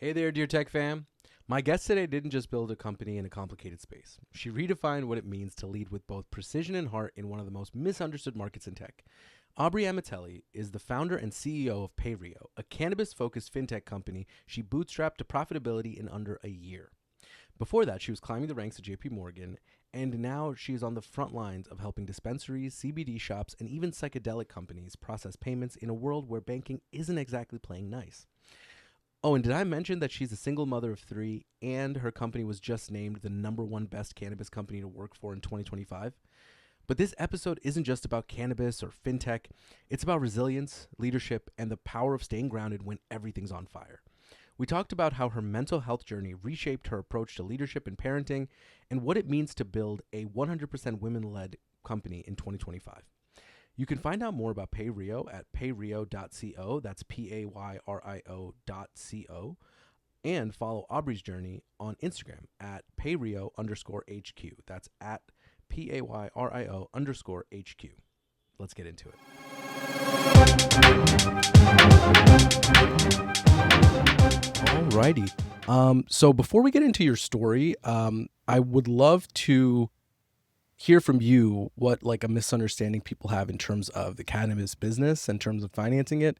Hey there, dear tech fam. My guest today didn't just build a company in a complicated space. She redefined what it means to lead with both precision and heart in one of the most misunderstood markets in tech. Aubrey Amatelli is the founder and CEO of PayRio, a cannabis focused fintech company she bootstrapped to profitability in under a year. Before that, she was climbing the ranks at JP Morgan, and now she is on the front lines of helping dispensaries, CBD shops, and even psychedelic companies process payments in a world where banking isn't exactly playing nice. Oh, and did I mention that she's a single mother of three and her company was just named the number one best cannabis company to work for in 2025? But this episode isn't just about cannabis or fintech, it's about resilience, leadership, and the power of staying grounded when everything's on fire. We talked about how her mental health journey reshaped her approach to leadership and parenting and what it means to build a 100% women led company in 2025. You can find out more about PayRio at payrio.co. That's PAYRIO.co. And follow Aubrey's journey on Instagram at payrio underscore HQ. That's at PAYRIO underscore HQ. Let's get into it. Alrighty. So before we get into your story, I would love to hear from you what like a misunderstanding people have in terms of the cannabis business, in terms of financing it.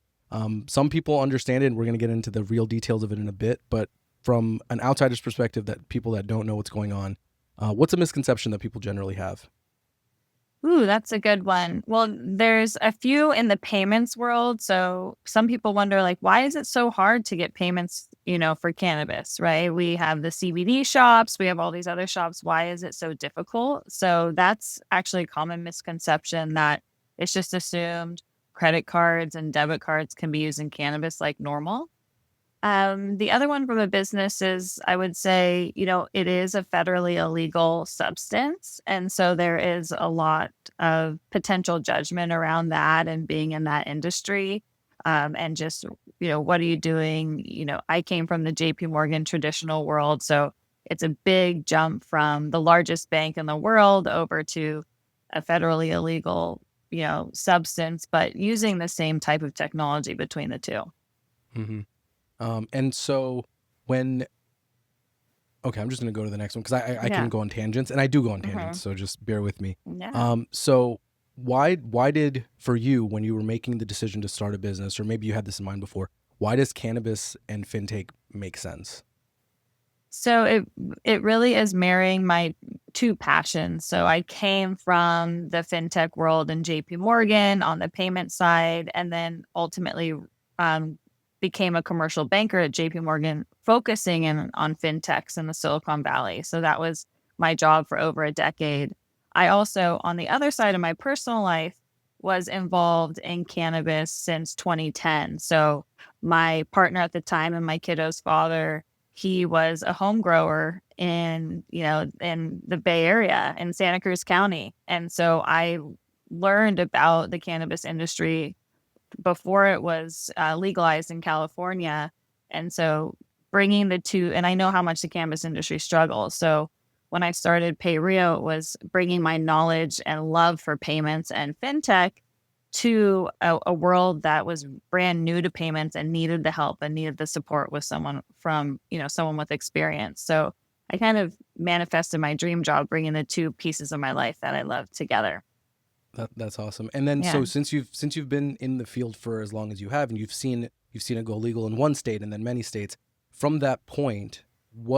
Some people understand it, and we're going to get into the real details of it in a bit. But from an outsider's perspective, that people that don't know what's going on, what's a misconception that people generally have? Ooh, that's a good one. Well, there's a few in the payments world. So some people wonder, like, why is it so hard to get payments, for cannabis, right? We have the CBD shops, we have all these other shops. Why is it so difficult? So that's actually a common misconception that it's just assumed credit cards and debit cards can be used in cannabis like normal. The other one from a business is I would say, it is a federally illegal substance. And so there is a lot of potential judgment around that and being in that industry. And just, what are you doing? I came from the JP Morgan traditional world. So it's a big jump from the largest bank in the world over to a federally illegal, substance, but using the same type of technology between the two. Mm-hmm. And so when okay, I'm just going to go to the next one because I can Yeah. go on tangents, and I do go on tangents, hmm so just bear with me. Yeah. So why did for you when you were making the decision to start a business, or maybe you had this in mind before, why does cannabis and fintech make sense? So it really is marrying my two passions. So I came from the fintech world in JP Morgan on the payment side, and then ultimately um, became a commercial banker at JP Morgan, focusing in on fintechs in the Silicon Valley. So that was my job for over a decade. I also, on the other side of my personal life, was involved in cannabis since 2010. So my partner at the time and my kiddo's father, he was a home grower in the Bay Area in Santa Cruz County. And so I learned about the cannabis industry before it was legalized in California. And so bringing the two, and I know how much the cannabis industry struggles. So when I started PayRio, it was bringing my knowledge and love for payments and fintech to a world that was brand new to payments and needed the help and needed the support with someone with experience. So I kind of manifested my dream job, bringing the two pieces of my life that I love together. That's awesome. And then Yeah. so since you've been in the field for as long as you have, and you've seen it go legal in one state and then many states, from that point,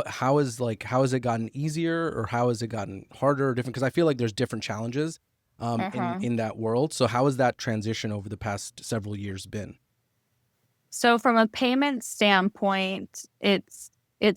how has it gotten easier, or how has it gotten harder or different? Because I feel like there's different challenges in that world. So how has that transition over the past several years been? So from a payment standpoint, it's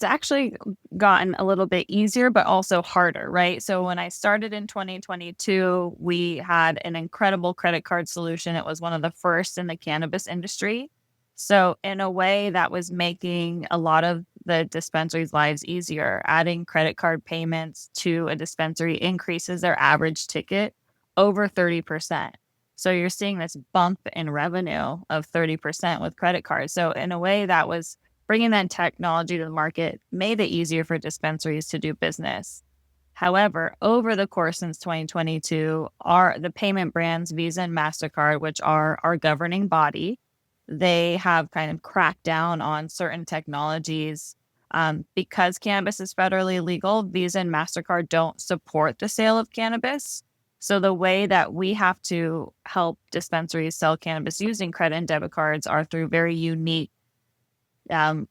actually gotten a little bit easier, but also harder, right? So when I started in 2022, we had an incredible credit card solution. It was one of the first in the cannabis industry. So in a way, that was making a lot of the dispensaries' lives easier. Adding credit card payments to a dispensary increases their average ticket over 30%. So you're seeing this bump in revenue of 30% with credit cards. So in a way, that was bringing that technology to the market, made it easier for dispensaries to do business. However, over the course since 2022, are the payment brands Visa and MasterCard, which are our governing body, they have kind of cracked down on certain technologies. Because cannabis is federally legal, Visa and MasterCard don't support the sale of cannabis. So the way that we have to help dispensaries sell cannabis using credit and debit cards are through very unique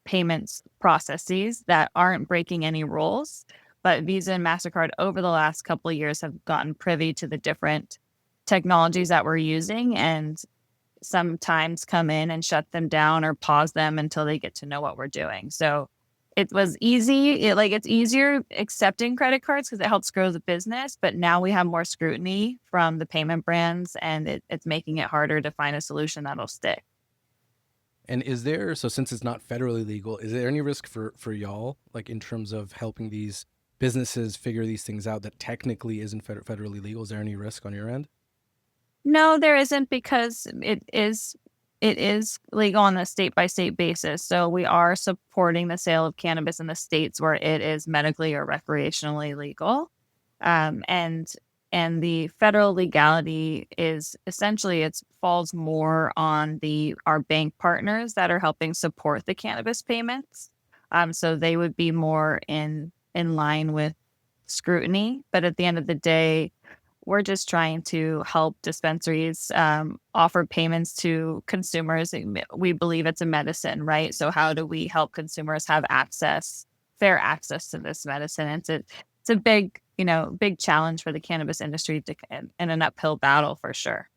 payments processes that aren't breaking any rules. But Visa and MasterCard over the last couple of years have gotten privy to the different technologies that we're using and sometimes come in and shut them down or pause them until they get to know what we're doing. So it was easy. It's easier accepting credit cards because it helps grow the business. But now we have more scrutiny from the payment brands, and it's making it harder to find a solution that'll stick. And so since it's not federally legal, is there any risk for y'all, like in terms of helping these businesses figure these things out that technically isn't federally legal? Is there any risk on your end? No, there isn't, because it is legal on a state by state basis. So we are supporting the sale of cannabis in the states where it is medically or recreationally legal. And the federal legality is essentially, it falls more on our bank partners that are helping support the cannabis payments. So they would be more in line with scrutiny. But at the end of the day, we're just trying to help dispensaries offer payments to consumers. We believe it's a medicine, right? So how do we help consumers have fair access to this medicine? It's a big challenge for the cannabis industry and an uphill battle for sure.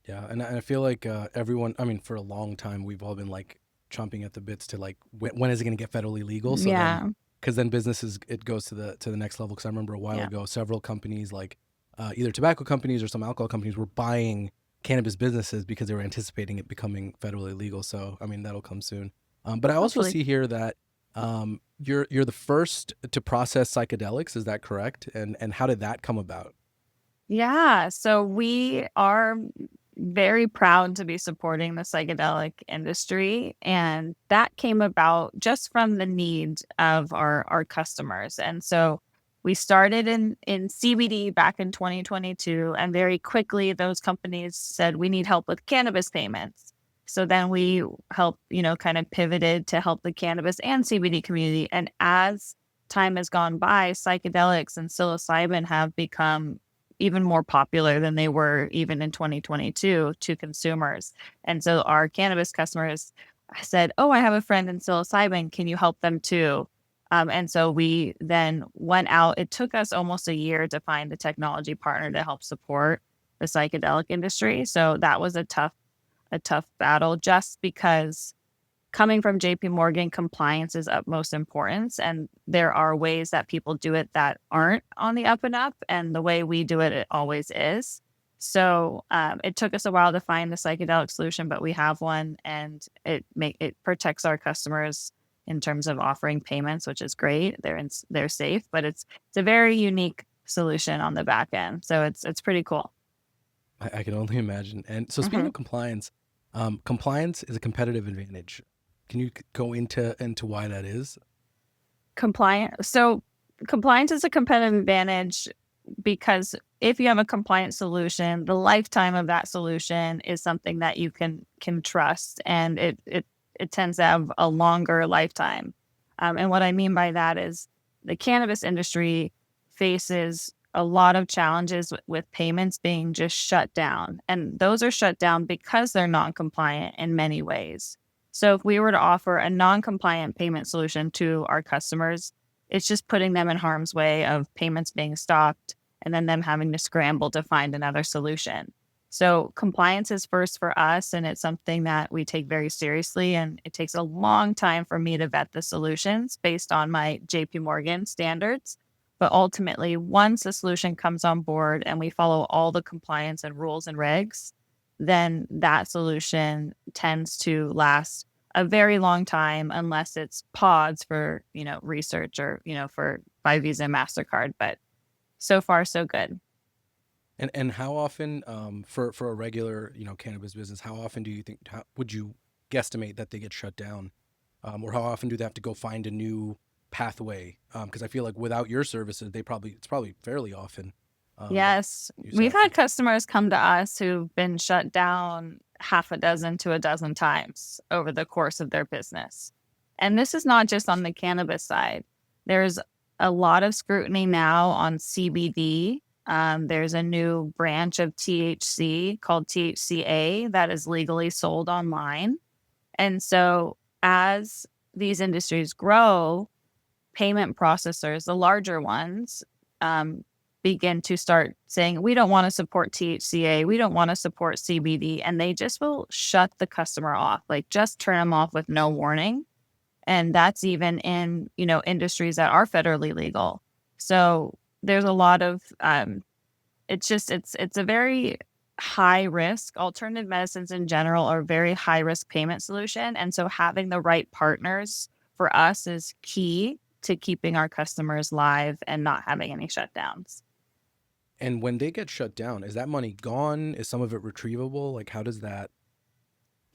Yeah, and I feel like everyone. I mean, for a long time, we've all been like chomping at the bits to like when is it going to get federally legal? So then, Yeah, because then businesses it goes to the next level. Because I remember a while yeah, ago, several companies like either tobacco companies or some alcohol companies were buying cannabis businesses because they were anticipating it becoming federally legal. So I mean, that'll come soon. But I also hopefully. see here that you're the first to process psychedelics. Is that correct? And how did that come about? Yeah, so we are very proud to be supporting the psychedelic industry, and that came about just from the need of our customers. And so we started in CBD back in 2022, and very quickly those companies said we need help with cannabis payments. So then we helped, kind of pivoted to help the cannabis and CBD community. And as time has gone by, psychedelics and psilocybin have become even more popular than they were even in 2022 to consumers. And so our cannabis customers said, "Oh, I have a friend in psilocybin. Can you help them too?" And so we then went out. It took us almost a year to find the technology partner to help support the psychedelic industry. So that was a tough battle, just because coming from JP Morgan, compliance is utmost importance. And there are ways that people do it that aren't on the up and up. And the way we do it, it always is. So it took us a while to find the psychedelic solution, but we have one, and it protects our customers in terms of offering payments, which is great. They're safe, but it's a very unique solution on the back end. So it's pretty cool. I can only imagine. And so speaking Mhm. of compliance, compliance is a competitive advantage. Can you go into why that is? So compliance is a competitive advantage because if you have a compliant solution, the lifetime of that solution is something that you can trust, and it tends to have a longer lifetime. And what I mean by that is the cannabis industry faces a lot of challenges with payments being just shut down, and those are shut down because they're non-compliant in many ways. So if we were to offer a non-compliant payment solution to our customers, it's just putting them in harm's way of payments being stopped and then them having to scramble to find another solution. So compliance is first for us, and it's something that we take very seriously. And it takes a long time for me to vet the solutions based on my JP Morgan standards. But ultimately, once a solution comes on board and we follow all the compliance and rules and regs, then that solution tends to last a very long time, unless it's pods for, research or, for by Visa and MasterCard. But so far, so good. And how often, for a regular cannabis business, how often do you think would you guesstimate that they get shut down, or how often do they have to go find a new pathway? Because I feel like without your services, it's probably fairly often that Yes, you we've have to. had customers come to us who've been shut down half a dozen to a dozen times over the course of their business. And this is not just on the cannabis side. There's a lot of scrutiny now on CBD. There's a new branch of THC called THCA that is legally sold online. And so as these industries grow, payment processors, the larger ones, begin to start saying, we don't want to support THCA, we don't want to support CBD, and they just will shut the customer off, like just turn them off with no warning. And that's even in, industries that are federally legal. So there's a lot of, it's a very high risk. Alternative medicines in general are very high risk payment solution. And so having the right partners for us is key to keeping our customers live and not having any shutdowns. And when they get shut down, is that money gone? Is some of it retrievable? Like, how does that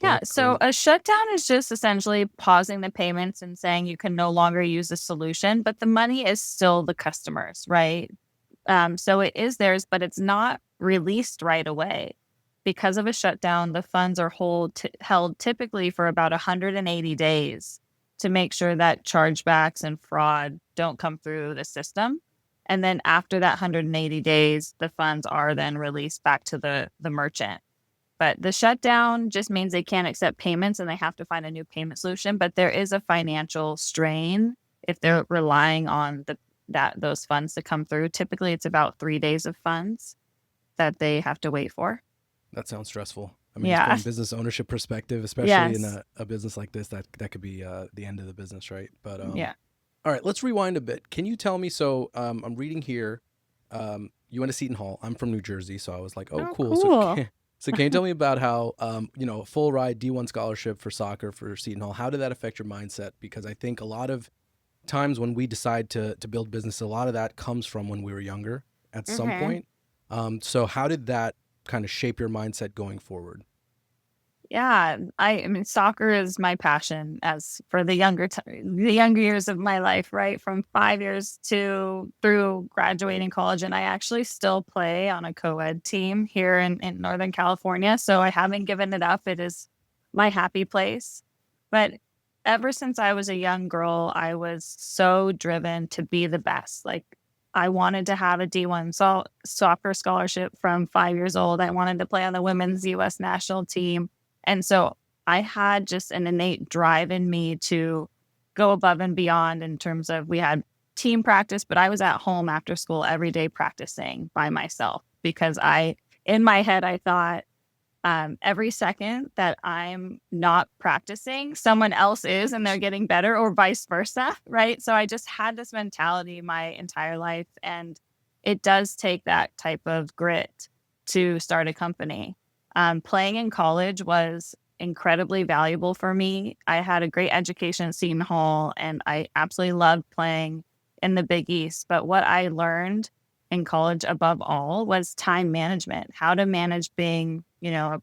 Yeah, work? so a shutdown is just essentially pausing the payments and saying you can no longer use the solution, but the money is still the customer's, right? So it is theirs, but it's not released right away. Because of a shutdown, the funds are held typically for about 180 days to make sure that chargebacks and fraud don't come through the system. And then after that 180 days, the funds are then released back to the merchant. But the shutdown just means they can't accept payments and they have to find a new payment solution. But there is a financial strain if they're relying on those funds to come through. Typically, it's about 3 days of funds that they have to wait for. That sounds stressful. I mean, just Yeah. from a business ownership perspective, especially in Yes. a business like this, that could be the end of the business, right? But Yeah. all right, let's rewind a bit. Can you tell me? So I'm reading here. You went to Seton Hall. I'm from New Jersey, so I was like, oh, cool. Cool. So can you tell me about how a full ride D1 scholarship for soccer for Seton Hall? How did that affect your mindset? Because I think a lot of times when we decide to build business, a lot of that comes from when we were younger at some point. So how did that kind of shape your mindset going forward? Yeah, I mean, soccer is my passion as for the younger years of my life, right? From 5 years to through graduating college. And I actually still play on a co-ed team here in Northern California. So I haven't given it up. It is my happy place. But ever since I was a young girl, I was so driven to be the best. Like I wanted to have a D1 soccer scholarship from 5 years old. I wanted to play on the women's US national team. And so I had just an innate drive in me to go above and beyond in terms of we had team practice, but I was at home after school every day practicing by myself because in my head, I thought every second that I'm not practicing, someone else is and they're getting better or vice versa. Right. So I just had this mentality my entire life. And it does take that type of grit to start a company. Playing in college was incredibly valuable for me. I had a great education at Seton Hall, and I absolutely loved playing in the Big East. But what I learned in college above all was time management, how to manage being, a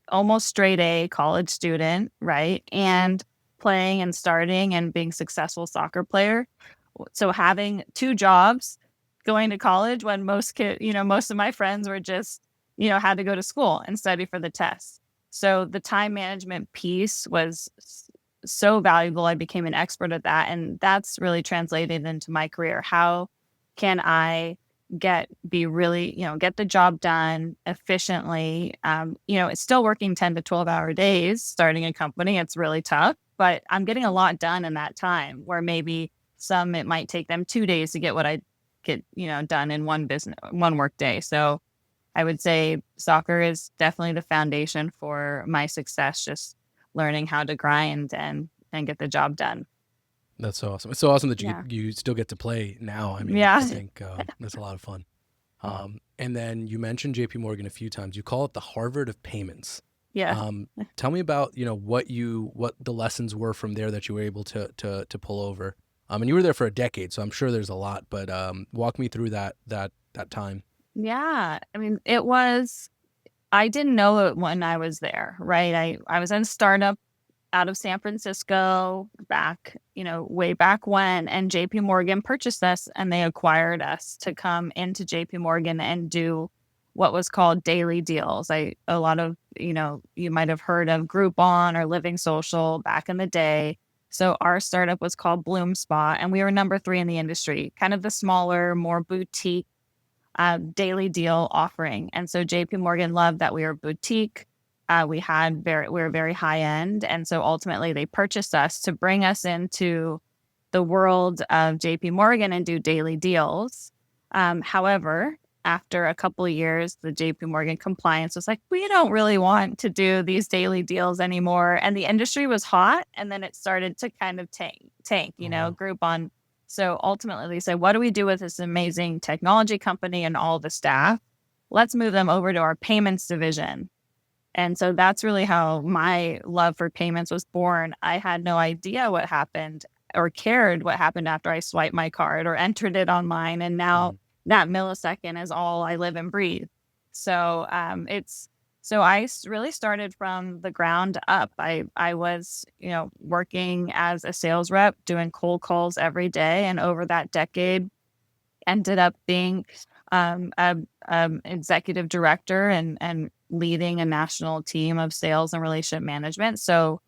almost straight A college student, right? And playing and starting and being successful soccer player. So having two jobs, going to college when most of my friends were just had to go to school and study for the test. So the time management piece was so valuable. I became an expert at that. And that's really translated into my career. How can I get the job done efficiently? It's still working 10 to 12-hour days, starting a company. It's really tough, but I'm getting a lot done in that time where maybe it might take them 2 days to get what I get, done in one work day. So I would say soccer is definitely the foundation for my success, just learning how to grind and get the job done. That's so awesome. It's so awesome that Yeah. you still get to play now. I mean, Yeah. I think that's a lot of fun. And then you mentioned JP Morgan a few times. You call it the Harvard of payments. Yeah. Tell me about, what the lessons were from there that you were able to pull over. And you were there for a decade, so I'm sure there's a lot, but walk me through that time. Yeah. I mean, I didn't know it when I was there, right? I was in a startup out of San Francisco back, way back when, and JP Morgan purchased us and they acquired us to come into JP Morgan and do what was called daily deals. A lot of, you might have heard of Groupon or Living Social back in the day. So our startup was called BloomSpot, and we were number 3 in the industry, kind of the smaller, more boutique daily deal offering. And so JP Morgan loved that we were boutique. We were very high end. And so ultimately they purchased us to bring us into the world of JP Morgan and do daily deals. However, after a couple of years, the JP Morgan compliance was like, we don't really want to do these daily deals anymore. And the industry was hot. And then it started to kind of tank, Wow. Groupon. So ultimately they said, what do we do with this amazing technology company and all the staff? Let's move them over to our payments division. And so that's really how my love for payments was born. I had no idea what happened or cared what happened after I swiped my card or entered it online. And now Mhm. that millisecond is all I live and breathe. So I really started from the ground up. I was, working as a sales rep, doing cold calls every day. And over that decade, ended up being a executive director and leading a national team of sales and relationship management. So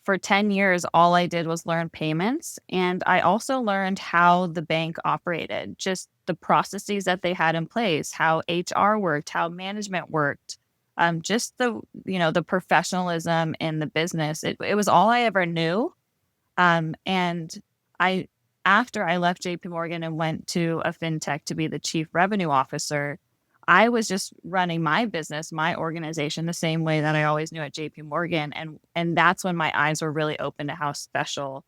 for 10 years, all I did was learn payments. And I also learned how the bank operated, just the processes that they had in place, how HR worked, how management worked, just the professionalism in the business. It was all I ever knew. And I, after I left JP Morgan and went to a fintech to be the chief revenue officer, I was just running my business, my organization, the same way that I always knew at JP Morgan. And that's when my eyes were really open to how special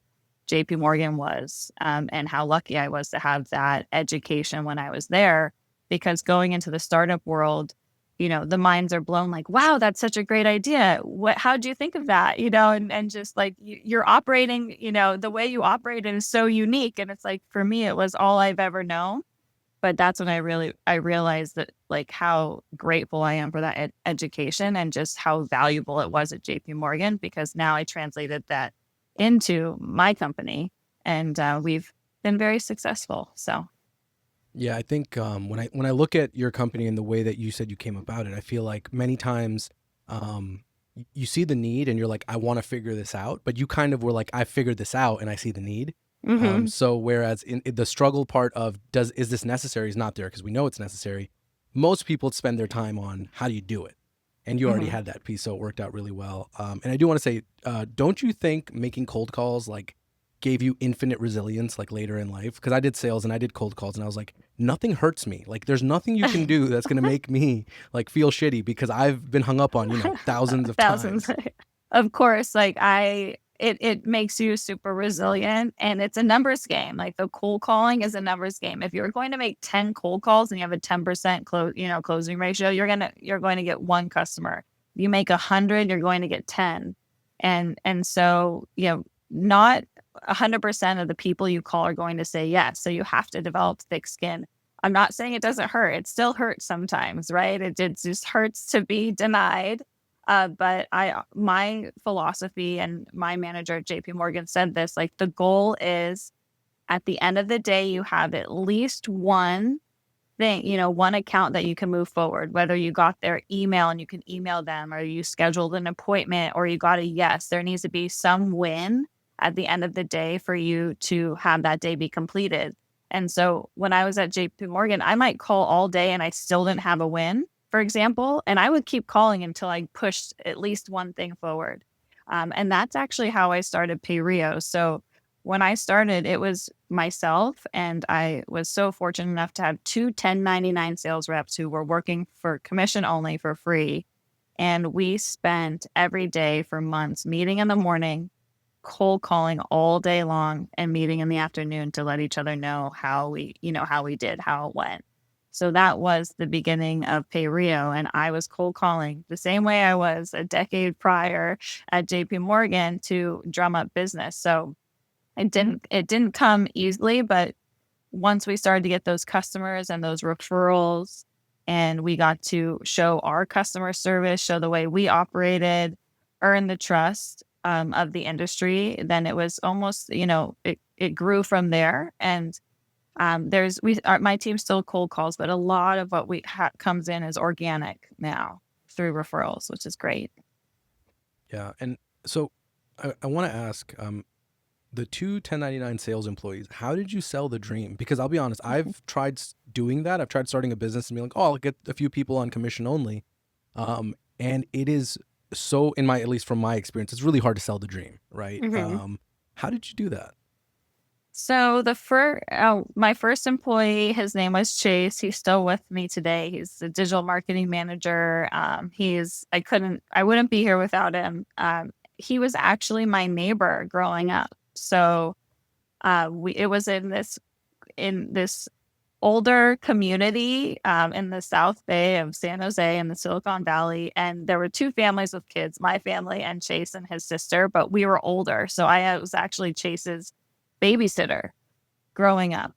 JP Morgan was, and how lucky I was to have that education when I was there. Because going into the startup world, the minds are blown like, wow, that's such a great idea. How do you think of that? And just like you're operating, the way you operate is so unique. And it's like, for me, it was all I've ever known. But that's when I realized that, like, how grateful I am for that education and just how valuable it was at JP Morgan, because now I translated that into my company, and we've been very successful. So, Yeah, I think when I look at your company and the way that you said you came about it, I feel like many times you see the need and you're like, I want to figure this out, but you kind of were like, I figured this out and I see the need. hmm So whereas in the struggle part of is this necessary is not there because we know it's necessary. Most people spend their time on how do you do it, and you already hmm had that piece, so it worked out really well. And I do want to say, don't you think making cold calls like gave you infinite resilience like later in life? Because I did sales and I did cold calls, and I was like, nothing hurts me. Like there's nothing you can do that's gonna make me like feel shitty because I've been hung up on thousands of thousands. times. Of course, like it makes you super resilient, and it's a numbers game. Like the cold calling is a numbers game. If you're going to make 10 cold calls and you have a 10% closing ratio, you're going to get one customer. You make 100, you're going to get 10. And so, not 100% of the people you call are going to say yes. So you have to develop thick skin. I'm not saying it doesn't hurt. It still hurts sometimes, right? It just hurts to be denied. But my philosophy, and my manager at JP Morgan said this, like, the goal is, at the end of the day, you have at least one thing, one account that you can move forward, whether you got their email and you can email them, or you scheduled an appointment, or you got a yes. There needs to be some win at the end of the day for you to have that day be completed. And so when I was at JP Morgan, I might call all day and I still didn't have a win, for example, and I would keep calling until I pushed at least one thing forward. And that's actually how I started PayRio. So when I started, it was myself, and I was so fortunate enough to have two 1099 sales reps who were working for commission only for free. And we spent every day for months meeting in the morning, cold calling all day long, and meeting in the afternoon to let each other know how we did, how it went. So that was the beginning of PayRio. And I was cold calling the same way I was a decade prior at JP Morgan to drum up business. So it didn't come easily, but once we started to get those customers and those referrals, and we got to show our customer service, show the way we operated, earn the trust of the industry, then it was almost, it grew from there. And My team still cold calls, but a lot of what we comes in is organic now through referrals, which is great. Yeah. And so I want to ask, the two 1099 sales employees, how did you sell the dream? Because I'll be honest, I've tried doing that. I've tried starting a business and being like, oh, I'll get a few people on commission only. And it is so, in my, at least from my experience, it's really hard to sell the dream, right? Mm-hmm. How did you do that? So my first employee, his name was Chase. He's still with me today. He's the digital marketing manager. I wouldn't be here without him. He was actually my neighbor growing up. So it was in this older community in the South Bay of San Jose in the Silicon Valley. And there were two families with kids, my family and Chase and his sister, but we were older. So I was actually Chase's babysitter growing up.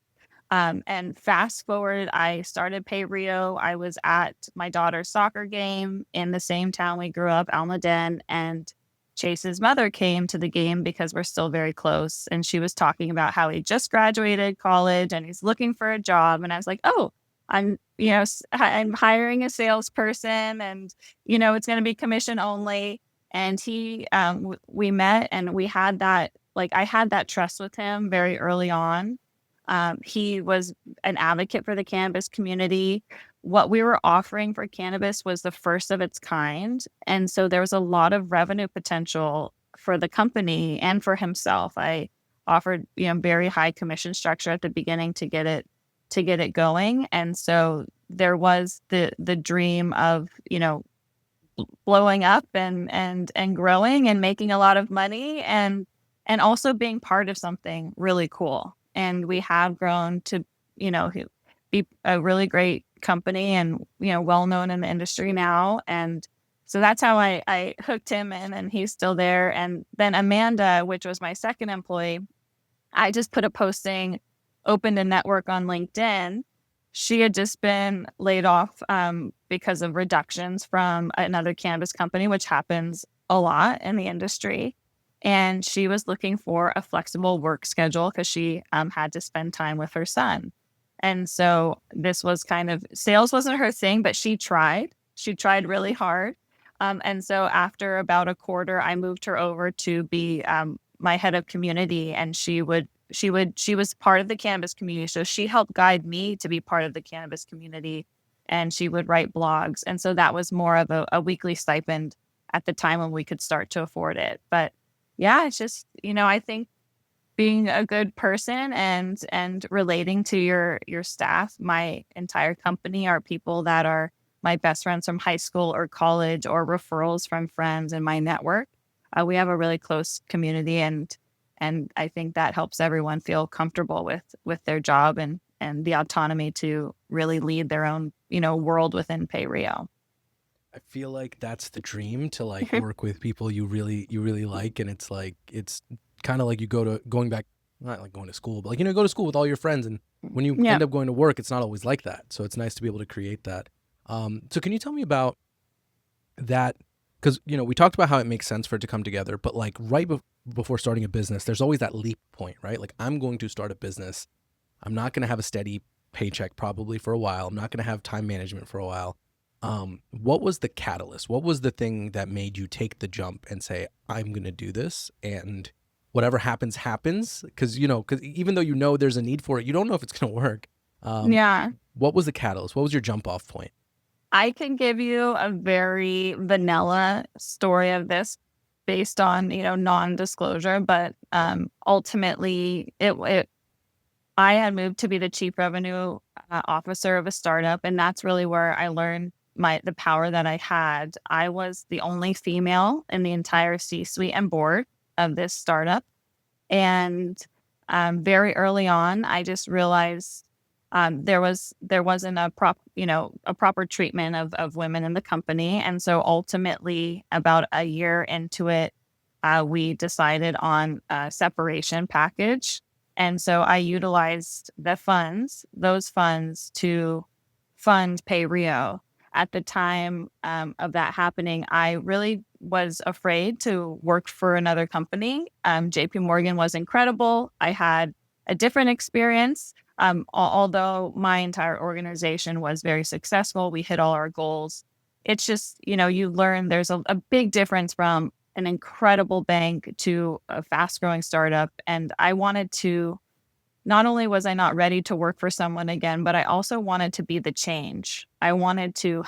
And fast forward, I started PayRio. I was at my daughter's soccer game in the same town we grew up, Almaden, and Chase's mother came to the game because we're still very close. And she was talking about how he just graduated college and he's looking for a job. And I was like, oh, I'm hiring a salesperson and, it's going to be commission only. And we met and we had that, like, I had that trust with him very early on. He was an advocate for the cannabis community. What we were offering for cannabis was the first of its kind. And so there was a lot of revenue potential for the company and for himself. I offered, very high commission structure at the beginning to get it going. And so there was the dream of, blowing up and growing and making a lot of money and also being part of something really cool. And we have grown to, be a really great company and, well known in the industry now. And so that's how I hooked him in and he's still there. And then Amanda, which was my second employee, I just put a posting, opened a network on LinkedIn. She had just been laid off because of reductions from another cannabis company, which happens a lot in the industry. And she was looking for a flexible work schedule because she had to spend time with her son. And so this was kind of, sales wasn't her thing, but she tried. She tried really hard. And so after about a quarter, I moved her over to be my head of community, and she was part of the cannabis community. So she helped guide me to be part of the cannabis community, and she would write blogs. And so that was more of a weekly stipend at the time when we could start to afford it. But yeah, it's just, I think being a good person and relating to your staff. My entire company are people that are my best friends from high school or college or referrals from friends in my network. We have a really close community, and I think that helps everyone feel comfortable with their job and the autonomy to really lead their own, world within PayRio. I feel like that's the dream, to like work with people you really like, and it's like it's kind of like going back, not like going to school, but like go to school with all your friends, and when you Yeah. end up going to work, it's not always like that. So it's nice to be able to create that. So can you tell me about that? Because we talked about how it makes sense for it to come together, but like before starting a business, there's always that leap point, right? Like, I'm going to start a business. I'm not going to have a steady paycheck probably for a while. I'm not going to have time management for a while. What was the catalyst? What was the thing that made you take the jump and say, I'm going to do this, and whatever happens, happens? Because even though there's a need for it, you don't know if it's going to work. Yeah. What was the catalyst? What was your jump off point? I can give you a very vanilla story of this based on, non-disclosure, but ultimately I had moved to be the chief revenue officer of a startup, and that's really where I learned the power that I had. I was the only female in the entire C-suite and board of this startup, and very early on, I just realized there wasn't a proper treatment of women in the company, and so ultimately, about a year into it, we decided on a separation package. And so I utilized those funds to fund PayRio. At the time of that happening, I really was afraid to work for another company. JP Morgan was incredible. I had a different experience, Although my entire organization was very successful, we hit all our goals. It's just, you learn there's a big difference from an incredible bank to a fast growing startup. And I wanted to, not only was I not ready to work for someone again, but I also wanted to be the change. I wanted to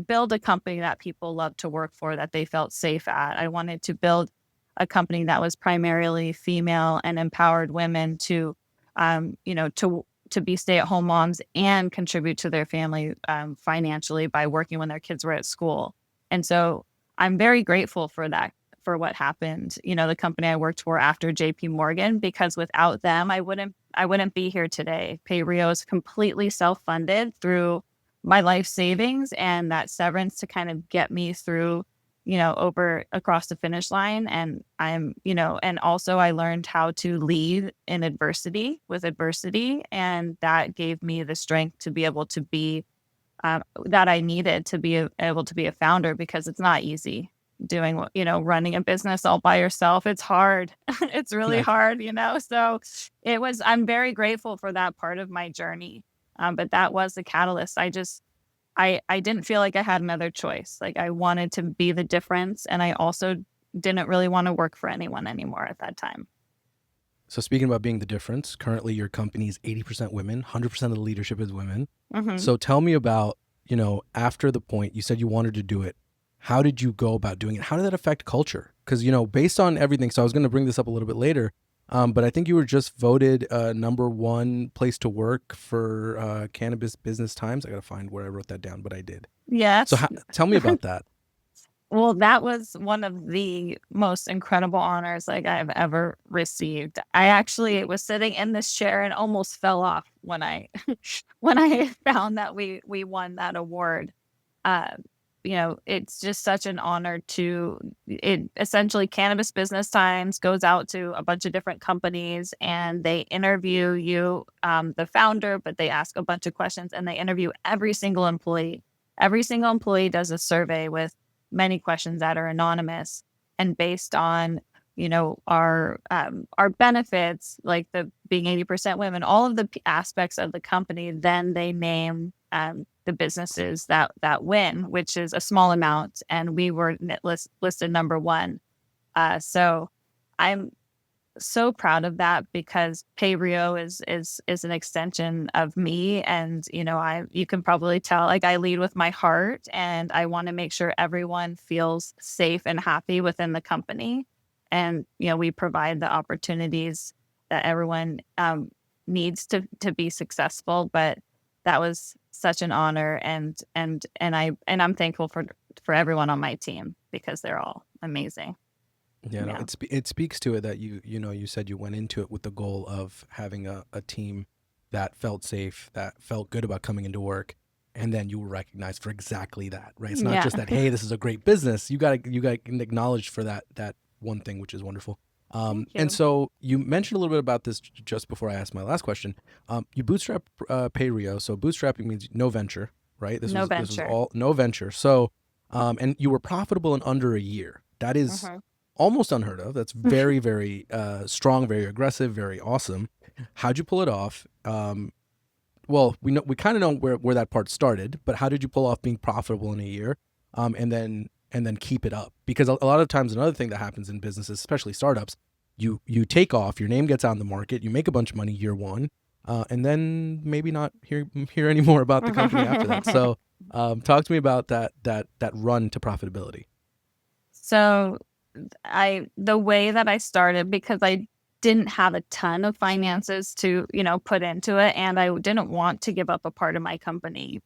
build a company that people loved to work for, that they felt safe at. I wanted to build a company that was primarily female and empowered women to, to be stay-at-home moms and contribute to their family financially by working when their kids were at school. And so I'm very grateful for that, for what happened, the company I worked for after JP Morgan, because without them, I wouldn't be here today. PayRio is completely self-funded through my life savings and that severance to kind of get me through, over across the finish line. And and also I learned how to lead in with adversity. And that gave me the strength to be able to be, that I needed to be able to be a founder, because it's not easy doing running a business all by yourself. It's hard. It's really hard, so I'm very grateful for that part of my journey. But that was the catalyst. I didn't feel like I had another choice. Like, I wanted to be the difference, and I also didn't really want to work for anyone anymore at that time. So speaking about being the difference, currently your company is 80% women, 100% of the leadership is women. Mm-hmm. So tell me about, after the point you said you wanted to do it, how did you go about doing it? How did that affect culture? Because, based on everything, so I was going to bring this up a little bit later, but I think you were just voted #1 place to work for Cannabis Business Times. I got to find where I wrote that down, but I did. Yes. So tell me about that. Well, that was one of the most incredible honors like I've ever received. I actually was sitting in this chair and almost fell off when I when I found that we won that award. It's just such an honor essentially Cannabis Business Times goes out to a bunch of different companies and they interview you, the founder, but they ask a bunch of questions and they interview every single employee. Every single employee does a survey with many questions that are anonymous, and based on our benefits, like the being 80% women, all of the aspects of the company, then they name the businesses that win, which is a small amount, and we were listed #1. So I'm so proud of that, because PayRio is an extension of me, and you can probably tell, like, I lead with my heart, and I want to make sure everyone feels safe and happy within the company, and we provide the opportunities that everyone needs to be successful. But that was such an honor, and I'm thankful for everyone on my team, because they're all amazing. Yeah, no, it speaks to it that you said you went into it with the goal of having a team that felt safe, that felt good about coming into work, and then you were recognized for exactly that, right? It's not just that, hey, this is a great business. You got acknowledged for that one thing, which is wonderful. And so you mentioned a little bit about this just before I asked my last question. You bootstrap PayRio, so bootstrapping means no venture, right? This was all no venture. So, and you were profitable in under a year. That is almost unheard of. That's very, very strong, very aggressive, very awesome. How'd you pull it off? Well, we kind of know where that part started, but how did you pull off being profitable in a year, and then keep it up? Because a lot of times, another thing that happens in businesses, especially startups, you take off, your name gets out in the market, you make a bunch of money year one, and then maybe not hear any more about the company after that. So, talk to me about that run to profitability. So, the way that I started, because I didn't have a ton of finances to, put into it, and I didn't want to give up a part of my company.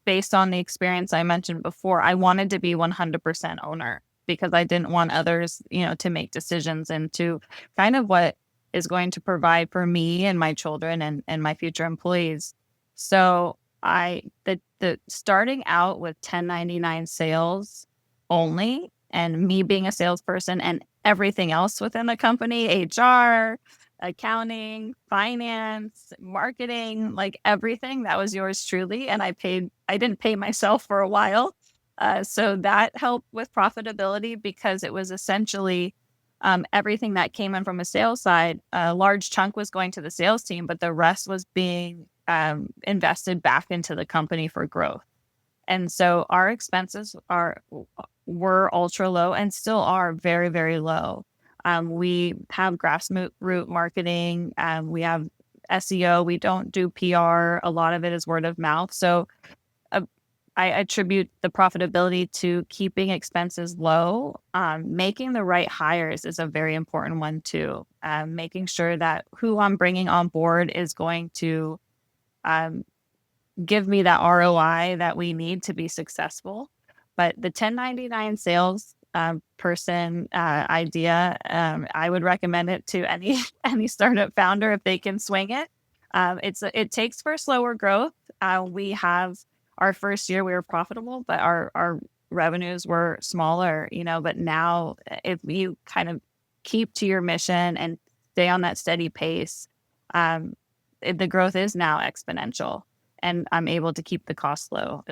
Based on the experience I mentioned before, I wanted to be 100% owner, because I didn't want others, to make decisions into kind of what is going to provide for me and my children and my future employees. So the starting out with 1099 sales only, and me being a salesperson and everything else within the company, HR, accounting, finance, marketing, like everything, that was yours truly. And I didn't pay myself for a while. So that helped with profitability, because it was essentially everything that came in from a sales side, a large chunk was going to the sales team, but the rest was being invested back into the company for growth. And so our expenses were ultra low and still are very, very low. We have grassroots marketing. We have SEO. We don't do PR. A lot of it is word of mouth. So I attribute the profitability to keeping expenses low. Making the right hires is a very important one too. Making sure that who I'm bringing on board is going to give me that ROI that we need to be successful. But the 1099 sales person idea, I would recommend it to any startup founder if they can swing it. It takes for slower growth. We have our first year we were profitable, but our revenues were smaller, but now if you kind of keep to your mission and stay on that steady pace, the growth is now exponential, and I'm able to keep the cost low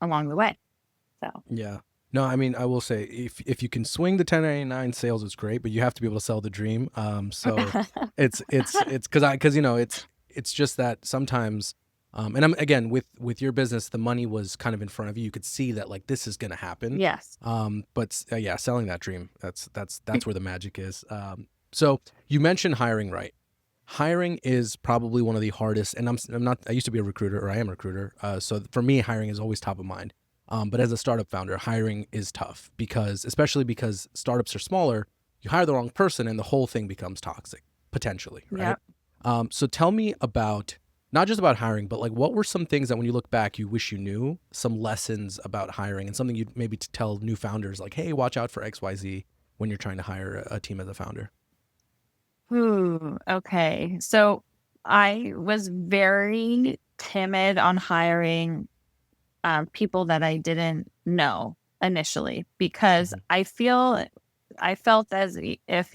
along the way. So yeah. No, I mean, I will say if you can swing the 1099 sales, it's great, but you have to be able to sell the dream. So it's it's just that sometimes, and I'm again with your business, the money was kind of in front of you. You could see that like this is going to happen. Yes. But yeah, selling that dream, that's where the magic is. So you mentioned hiring, right? Hiring is probably one of the hardest, and I used to be a recruiter, or I am a recruiter. So for me, hiring is always top of mind. But as a startup founder, hiring is tough especially because startups are smaller. You hire the wrong person and the whole thing becomes toxic, potentially, right? Yep. So tell me about, not just about hiring, but like what were some things that when you look back, you wish you knew, some lessons about hiring and something you'd maybe to tell new founders like, hey, watch out for XYZ when you're trying to hire a team as a founder? Okay. So I was very timid on hiring people that I didn't know initially because Mhm. I felt as if,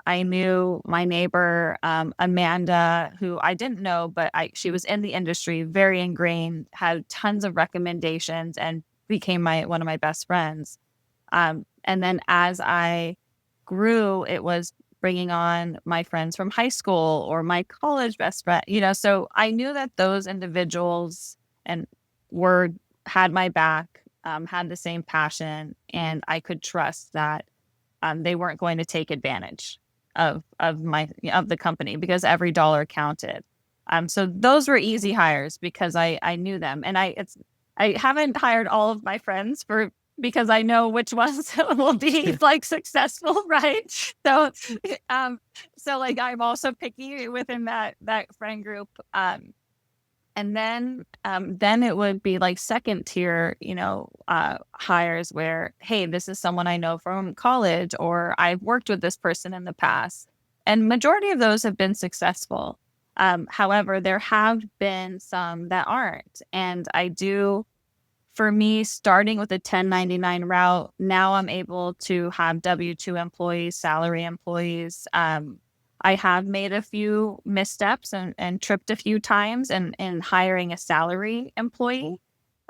I knew my neighbor, Amanda, who I didn't know, but she was in the industry, very ingrained, had tons of recommendations, and became one of my best friends. And then as I grew, it was bringing on my friends from high school or my college best friend, so I knew that those individuals and had my back, had the same passion, and I could trust that they weren't going to take advantage of the company because every dollar counted. So those were easy hires because I knew them, and I haven't hired all of my friends because I know which ones will be like successful, right? So, like I'm also picky within that friend group. And then it would be like second tier, hires where, hey, this is someone I know from college, or I've worked with this person in the past. And majority of those have been successful. However, there have been some that aren't. And for me, starting with a 1099 route, now I'm able to have W-2 employees, salary employees. I have made a few missteps and tripped a few times in hiring a salary employee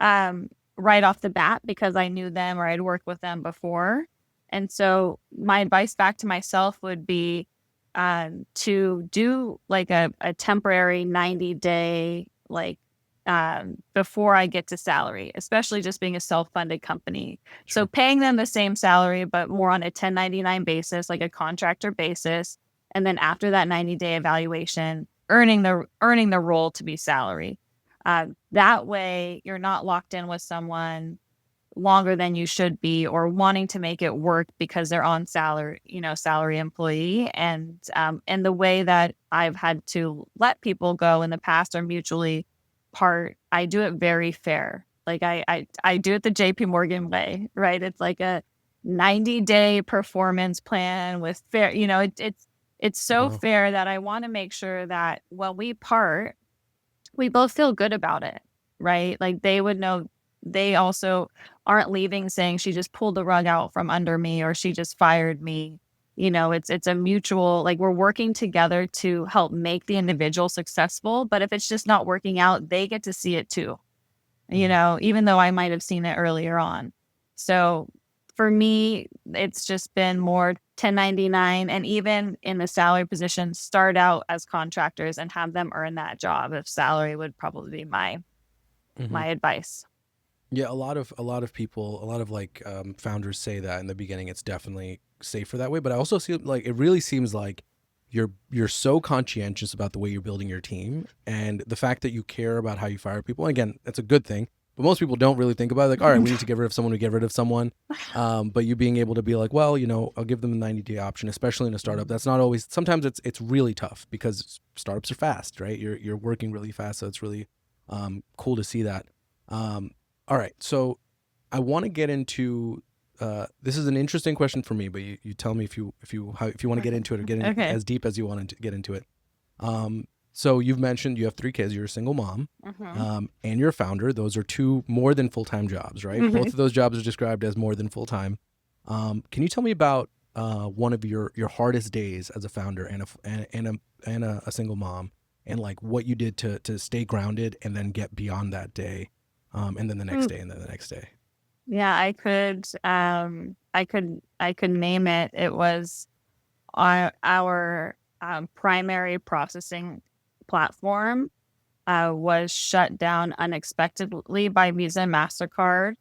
right off the bat because I knew them or I'd worked with them before. And so my advice back to myself would be to do like a temporary 90-day, like before I get to salary, especially just being a self-funded company. Sure. So paying them the same salary, but more on a 1099 basis, like a contractor basis. And then after that 90-day evaluation, earning the role to be salary. That way, you're not locked in with someone longer than you should be, or wanting to make it work because they're on salary employee. And the way that I've had to let people go in the past or mutually part, I do it very fair. Like I do it the JP Morgan way, right? It's like a 90-day performance plan with fair, it's so fair that I want to make sure that when we part, we both feel good about it, right? Like they would know they also aren't leaving saying she just pulled the rug out from under me or she just fired me. It's a mutual, like we're working together to help make the individual successful. But if it's just not working out, they get to see it too, even though I might have seen it earlier on. So for me, it's just been more 1099, and even in the salary position, start out as contractors and have them earn that job. If salary would probably be my Hmm. my advice. Yeah, a lot of people, a lot of like founders say that in the beginning it's definitely safer that way. But I also see like it really seems like you're so conscientious about the way you're building your team and the fact that you care about how you fire people. And again, that's a good thing. But most people don't really think about it. Like, all right, we need to get rid of someone, we get rid of someone. But you being able to be like, well, I'll give them a 90-day option, especially in a startup. That's not always. Sometimes it's really tough because startups are fast, right? You're working really fast, so it's really cool to see that. Um, all right, so I want to get into. This is an interesting question for me, but you tell me if you want to get into it or get in Okay. as deep as you want to get into it. Um, so you've mentioned you have 3 kids. You're a single mom, Mhm. and you're a founder. Those are two more than full time jobs, right? Both Mhm. of those jobs are described as more than full time. Can you tell me about one of your hardest days as a founder and a single mom, and like what you did to stay grounded and then get beyond that day, and then the next Mm. day and then the next day. Yeah, I could name it. It was our primary processing platform was shut down unexpectedly by Visa and MasterCard.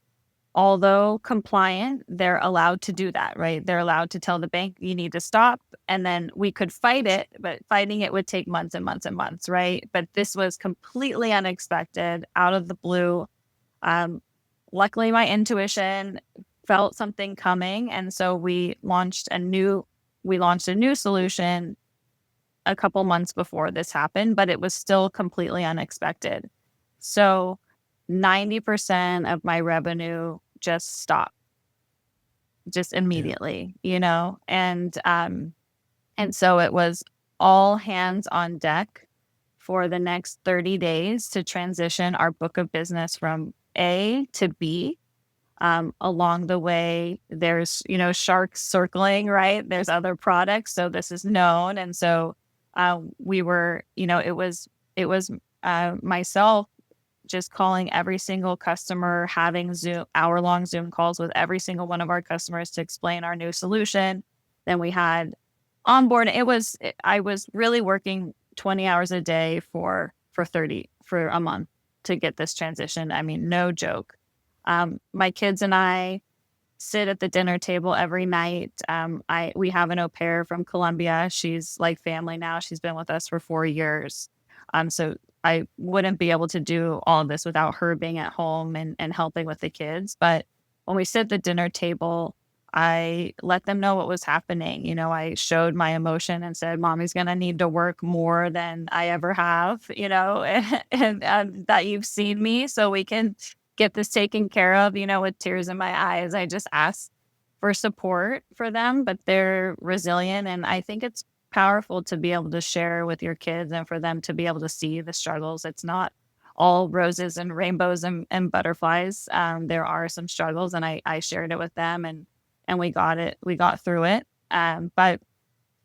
Although compliant, they're allowed to do that, right? They're allowed to tell the bank, you need to stop. And then we could fight it, but fighting it would take months and months and months, right? But this was completely unexpected, out of the blue. Um, Luckily, my intuition felt something coming. And so we launched a new solution a couple months before this happened, but it was still completely unexpected. So 90% of my revenue just stopped just Yeah. immediately. And so it was all hands on deck for the next 30 days to transition our book of business from A to B. Along the way, there's sharks circling, right? There's other products. So this is known. And so we were, it was myself just calling every single customer, having hour-long Zoom calls with every single one of our customers to explain our new solution. Then we had onboard. I was really working 20 hours a day for a month to get this transition. I mean, no joke. My kids and I sit at the dinner table every night. We have an au pair from Colombia. She's like family now. She's been with us for 4 years. So I wouldn't be able to do all of this without her being at home and helping with the kids. But when we sit at the dinner table, I let them know what was happening. I showed my emotion and said, Mommy's going to need to work more than I ever have, and that you've seen me so we can get this taken care of, with tears in my eyes. I just ask for support for them, but they're resilient. And I think it's powerful to be able to share with your kids and for them to be able to see the struggles. It's not all roses and rainbows and butterflies. There are some struggles, and I shared it with them, and we got through it. But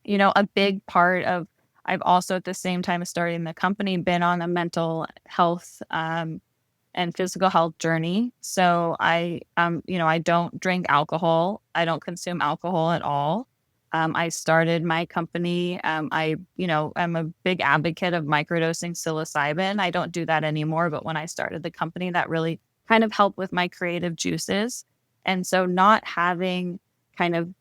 a big part of I've also at the same time as starting the company been on a mental health and physical health journey. So I don't drink alcohol. I don't consume alcohol at all. I started my company. I'm a big advocate of microdosing psilocybin. I don't do that anymore, but when I started the company, that really kind of helped with my creative juices. And so not having kind of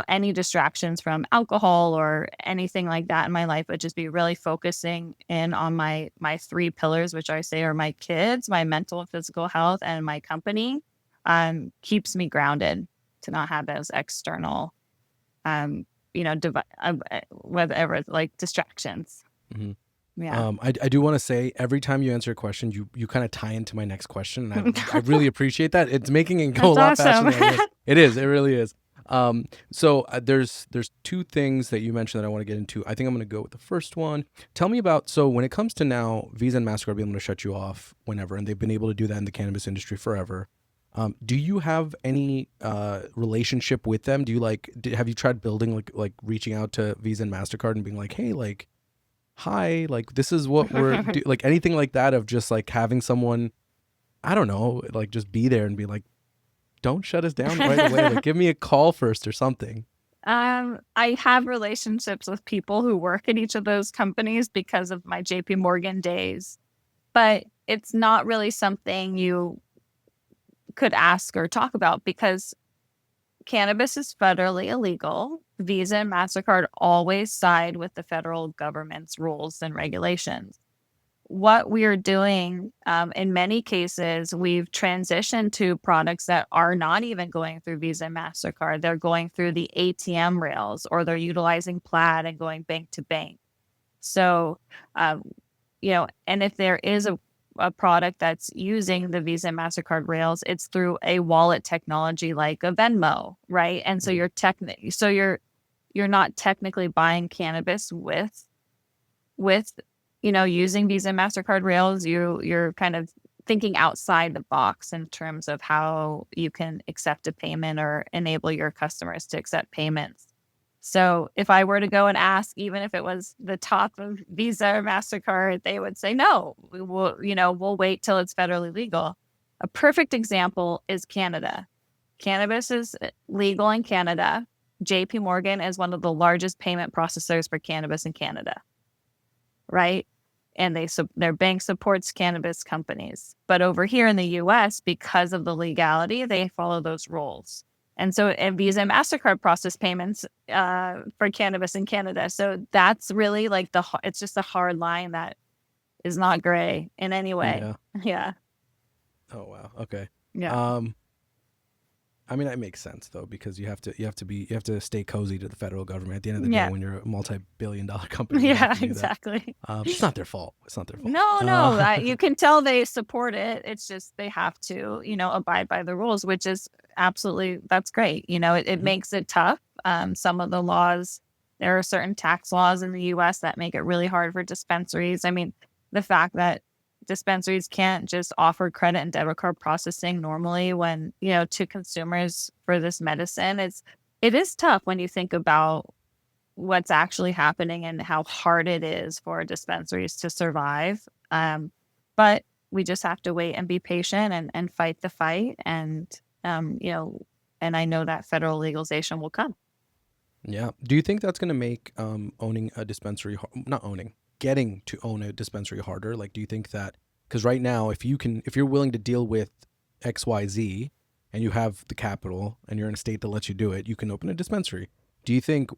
any distractions from alcohol or anything like that in my life, but just be really focusing in on my 3 pillars, which I say are my kids, my mental and physical health, and my company, keeps me grounded to not have those external, whatever, like distractions. Hmm. Yeah. I do want to say every time you answer a question, you kind of tie into my next question, and I really appreciate that. It's making it go a That's lot faster awesome. than I realized. It is. It really is. So there's 2 things that you mentioned that I want to get into. I think I'm going to go with the first one. Tell me about, so when it comes to now Visa and MasterCard being able to shut you off whenever, and they've been able to do that in the cannabis industry forever. Do you have any relationship with them? Do you have you tried building like reaching out to Visa and MasterCard and being like, hey, like, hi, like this is what we're do, like anything like that, of just like having someone, I don't know, like just be there and be like, don't shut us down right away. Like, give me a call first or something. I have relationships with people who work at each of those companies because of my JP Morgan days, but it's not really something you could ask or talk about because cannabis is federally illegal. Visa and MasterCard always side with the federal government's rules and regulations. What we are doing, in many cases, we've transitioned to products that are not even going through Visa and MasterCard. They're going through the ATM rails, or they're utilizing Plaid and going bank to bank. So, and if there is a product that's using the Visa and MasterCard rails, it's through a wallet technology like a Venmo, right? And so you're not technically buying cannabis with using Visa and MasterCard rails. You're kind of thinking outside the box in terms of how you can accept a payment or enable your customers to accept payments. So if I were to go and ask, even if it was the top of Visa or MasterCard, they would say, no, we'll wait till it's federally legal. A perfect example is Canada. Cannabis is legal in Canada. JP Morgan is one of the largest payment processors for cannabis in Canada, right? And their bank supports cannabis companies. But over here in the US, because of the legality, they follow those rules. And Visa and MasterCard process payments for cannabis in Canada. So that's really like it's just a hard line that is not gray in any way. Yeah. Yeah. Oh wow. Okay. Yeah. I mean, that makes sense though, because you have to stay cozy to the federal government. At the end of the Yeah. day, when you're a multi-billion-dollar company, you Yeah, have to do that. exactly. It's not their fault. It's not their fault. No, you can tell they support it. It's just they have to, abide by the rules, which is absolutely, that's great. It Mhm. makes it tough. Some of the laws, there are certain tax laws in the US that make it really hard for dispensaries. I mean, the fact that dispensaries can't just offer credit and debit card processing normally when, to consumers for this medicine, it is tough when you think about what's actually happening and how hard it is for dispensaries to survive. But we just have to wait and be patient and fight the fight. And I know that federal legalization will come. Yeah. Do you think that's going to make owning a dispensary, getting to own a dispensary harder? Like, do you think that, because right now, if you're willing to deal with XYZ and you have the capital and you're in a state that lets you do it, you can open a dispensary. Do you think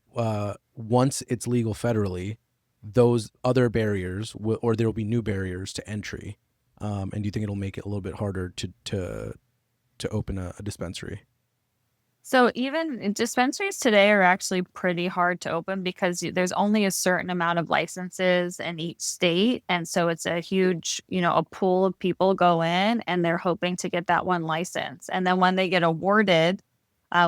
once it's legal federally, those other barriers or there will be new barriers to entry? And do you think it'll make it a little bit harder to open a dispensary? So even dispensaries today are actually pretty hard to open because there's only a certain amount of licenses in each state. And so it's a huge, a pool of people go in and they're hoping to get that one license. And then when they get awarded,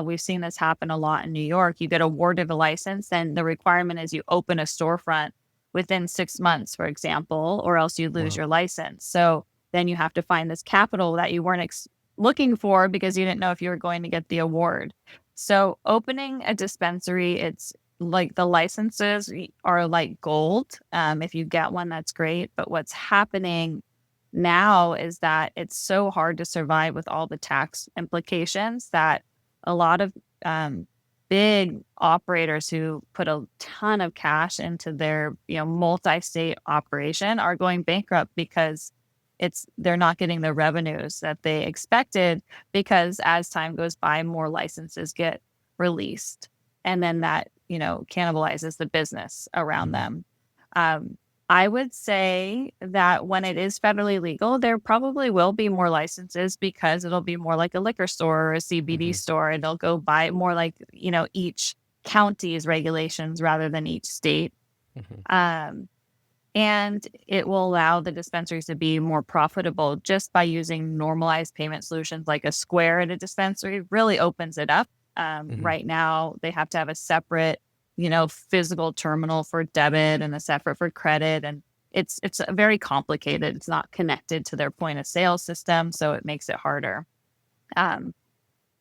we've seen this happen a lot in New York. You get awarded a license and the requirement is you open a storefront within 6 months, for example, or else you lose Wow. your license. So then you have to find this capital that you weren't looking for because you didn't know if you were going to get the award. So opening a dispensary, it's like the licenses are like gold. If you get one, that's great. But what's happening now is that it's so hard to survive with all the tax implications that a lot of big operators who put a ton of cash into their multi-state operation are going bankrupt because they're not getting the revenues that they expected, because as time goes by, more licenses get released. And then that, cannibalizes the business around them. I would say that when it is federally legal, there probably will be more licenses because it'll be more like a liquor store or a CBD store, and they'll go by more like, each county's regulations rather than each state. And it will allow the dispensaries to be more profitable just by using normalized payment solutions like a Square at a dispensary really opens it up. Right now, they have to have a separate, physical terminal for debit and a separate for credit. And it's very complicated. It's not connected to their point of sale system, so it makes it harder.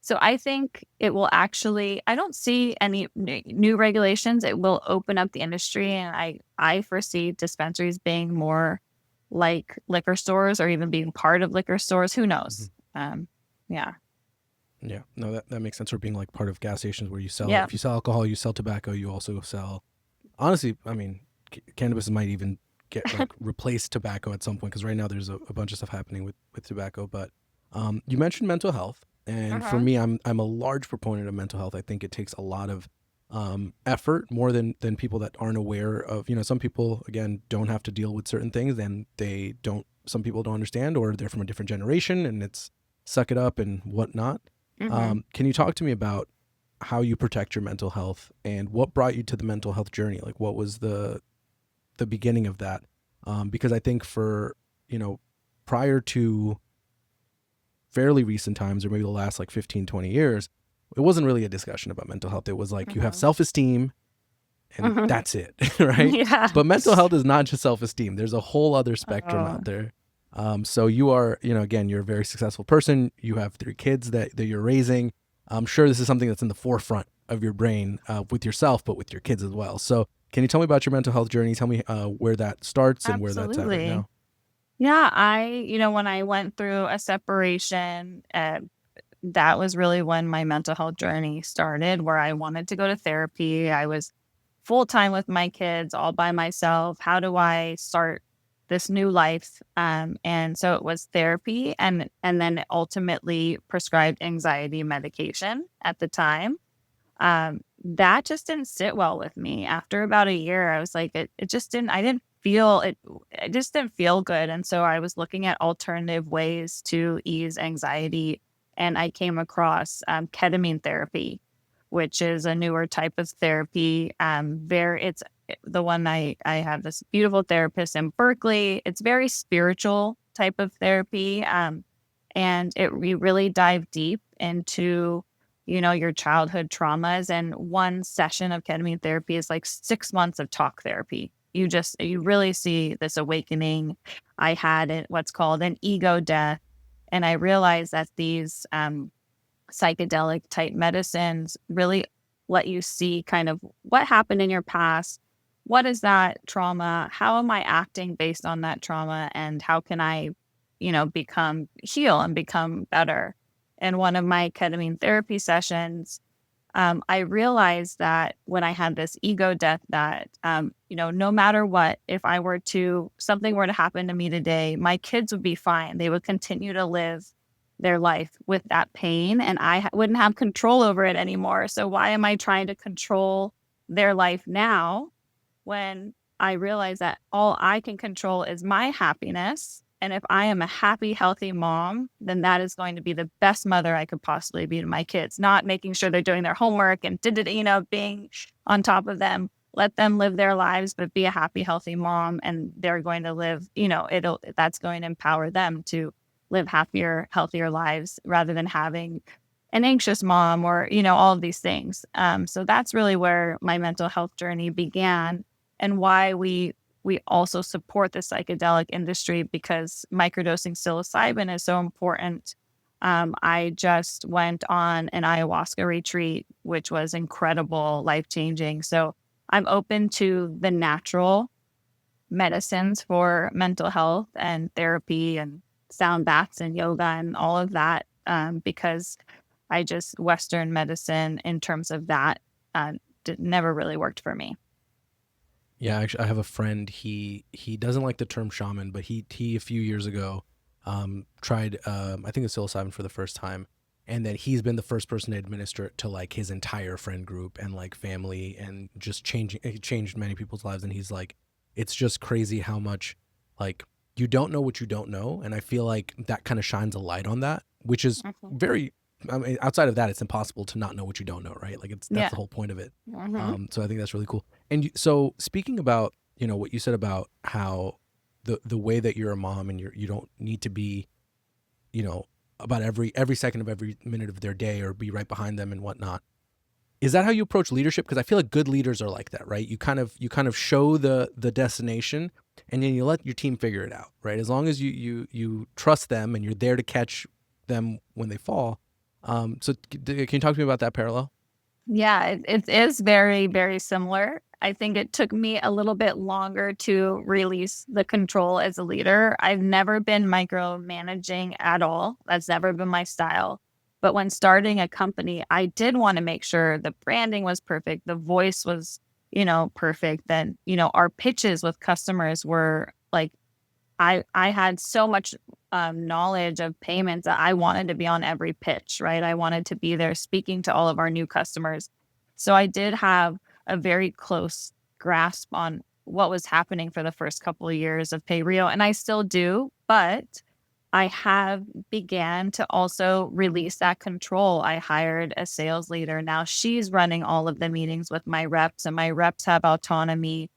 So I think it will actually, I don't see any new regulations. It will open up the industry. And I foresee dispensaries being more like liquor stores or even being part of liquor stores. Who knows? Yeah. Yeah, no, that makes sense. Or being like part of gas stations where you sell, Yeah. if you sell alcohol, you sell tobacco, you also sell. Honestly, I mean, cannabis might even get like replace tobacco at some point because right now there's a bunch of stuff happening with tobacco. But you mentioned mental health, and for Uh-huh. me, I'm a large proponent of mental health. I think it takes a lot of effort more than people that aren't aware of. You know, some people again don't have to deal with certain things, and they don't. Some people don't understand, or they're from a different generation, and it's suck it up and whatnot. Mm-hmm. Can you talk to me about how you protect your mental health and what brought you to the mental health journey? Like, what was the beginning of that? Because I think for you know prior to fairly recent times or maybe the last like 15, 20 years, it wasn't really a discussion about mental health. It was like you have Mm-hmm. self-esteem and Mm-hmm. that's it, right? Yeah. But mental health is not just self-esteem. There's a whole other spectrum Oh, out there. So you are, again, you're a very successful person. You have 3 kids that you're raising. I'm sure this is something that's in the forefront of your brain with yourself, but with your kids as well. So can you tell me about your mental health journey? Tell me where that starts and where that's at right absolutely. now. Yeah, when I went through a separation, that was really when my mental health journey started, where I wanted to go to therapy. I was full time with my kids, all by myself. How do I start this new life? And so it was therapy, and then ultimately prescribed anxiety medication at the time. That just didn't sit well with me. After about a year, I was like, it just didn't, I didn't feel it, it just didn't feel good. And so I was looking at alternative ways to ease anxiety. And I came across ketamine therapy, which is a newer type of therapy. It's the one I have this beautiful therapist in Berkeley. It's very spiritual type of therapy. And we really dive deep into your childhood traumas. And one session of ketamine therapy is like 6 months of talk therapy. You really see this awakening. I had what's called an ego death. And I realized that these psychedelic type medicines really let you see kind of what happened in your past. What is that trauma? How am I acting based on that trauma? And how can I, heal and become better? In one of my ketamine therapy sessions, I realized that when I had this ego death, that, no matter what, if something were to happen to me today, my kids would be fine. They would continue to live their life with that pain, and I wouldn't have control over it anymore. So why am I trying to control their life now when I realize that all I can control is my happiness? And if I am a happy, healthy mom, then that is going to be the best mother I could possibly be to my kids, not making sure they're doing their homework and, being on top of them. Let them live their lives, but be a happy, healthy mom. And they're going to live, that's going to empower them to live happier, healthier lives rather than having an anxious mom or, all of these things. So that's really where my mental health journey began and why we also support the psychedelic industry because microdosing psilocybin is so important. I just went on an ayahuasca retreat, which was incredible, life changing. So I'm open to the natural medicines for mental health and therapy and sound baths and yoga and all of that because Western medicine in terms of that uh, never really worked for me. Yeah, actually, I have a friend. He doesn't like the term shaman, but he a few years ago tried I think it's psilocybin for the first time, and then he's been the first person to administer it to like his entire friend group and like family, and just changing it changed many people's lives. And he's like, it's just crazy how much like you don't know what you don't know, and I feel like that kind of shines a light on that, which is Mhm. very. I mean, outside of that, it's impossible to not know what you don't know, right? Like that's Yeah. the whole point of it. Hmm. So I think that's really cool. And so speaking about, what you said about how the way that you're a mom and you don't need to be, you know, about every second of every minute of their day or be right behind them and whatnot. Is that how you approach leadership? Because I feel like good leaders are like that, right? You kind of show the destination and then you let your team figure it out, right? As long as you trust them and you're there to catch them when they fall. So can you talk to me about that parallel? Yeah, it is very, very similar. I think it took me a little bit longer to release the control as a leader. I've never been micromanaging at all. That's never been my style. But when starting a company, I did want to make sure the branding was perfect, the voice was, perfect. Then, our pitches with customers were like, I had so much knowledge of payments that I wanted to be on every pitch, right? I wanted to be there speaking to all of our new customers. So I did have a very close grasp on what was happening for the first couple of years of PayRio, and I still do, but I have began to also release that control. I hired a sales leader. Now she's running all of the meetings with my reps, and my reps have autonomy.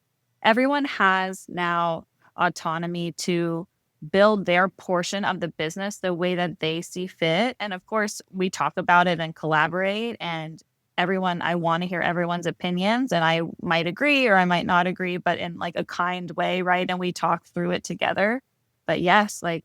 Everyone has now autonomy to build their portion of the business the way that they see fit. And of course, we talk about it and collaborate. And I want to hear everyone's opinions, and I might agree or I might not agree, but in like a kind way, right? And we talk through it together. But yes, like,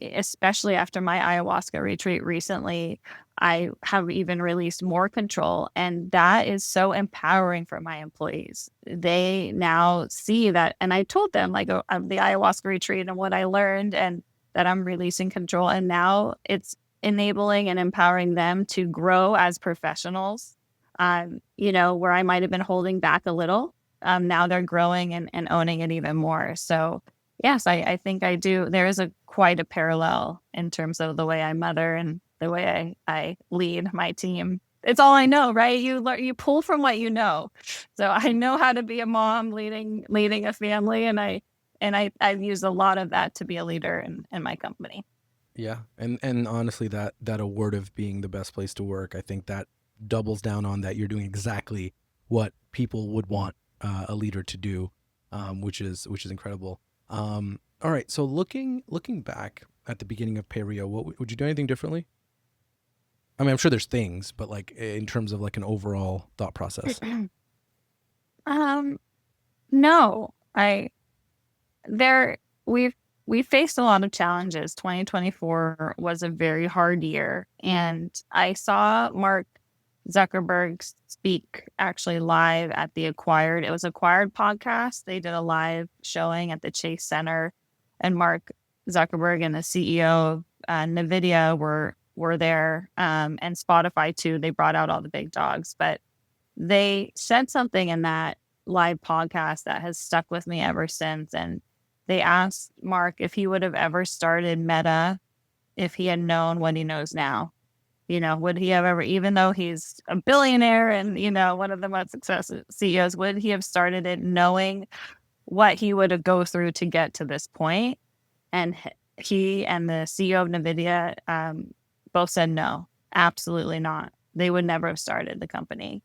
especially after my ayahuasca retreat recently, I have even released more control. And that is so empowering for my employees. They now see that. And I told them, like, of the ayahuasca retreat and what I learned, and that I'm releasing control. And now it's enabling and empowering them to grow as professionals, where I might have been holding back a little. Now they're growing and owning it even more. So, yes, I think I do. There is quite a parallel in terms of the way I mother and the way I lead my team. It's all I know, right? You pull from what you know. So I know how to be a mom leading a family, and I've used a lot of that to be a leader in my company. Yeah, and honestly, that award of being the best place to work, I think that doubles down on that you're doing exactly what people would want a leader to do, which is incredible. All right, so looking back at the beginning of PayRio, what would you do anything differently? I mean, I'm sure there's things, but like in terms of like an overall thought process. No, we faced a lot of challenges. 2024 was a very hard year, and I saw Mark Zuckerberg speak actually live at the Acquired. It was Acquired podcast. They did a live showing at the Chase Center, and Mark Zuckerberg and the CEO of NVIDIA were there, and Spotify too. They brought out all the big dogs, but they said something in that live podcast that has stuck with me ever since. And they asked Mark if he would have ever started Meta if he had known what he knows now. Would he have ever, even though he's a billionaire and, one of the most successful CEOs, would he have started it knowing what he would have go through to get to this point? And he and the CEO of NVIDIA both said no, absolutely not. They would never have started the company.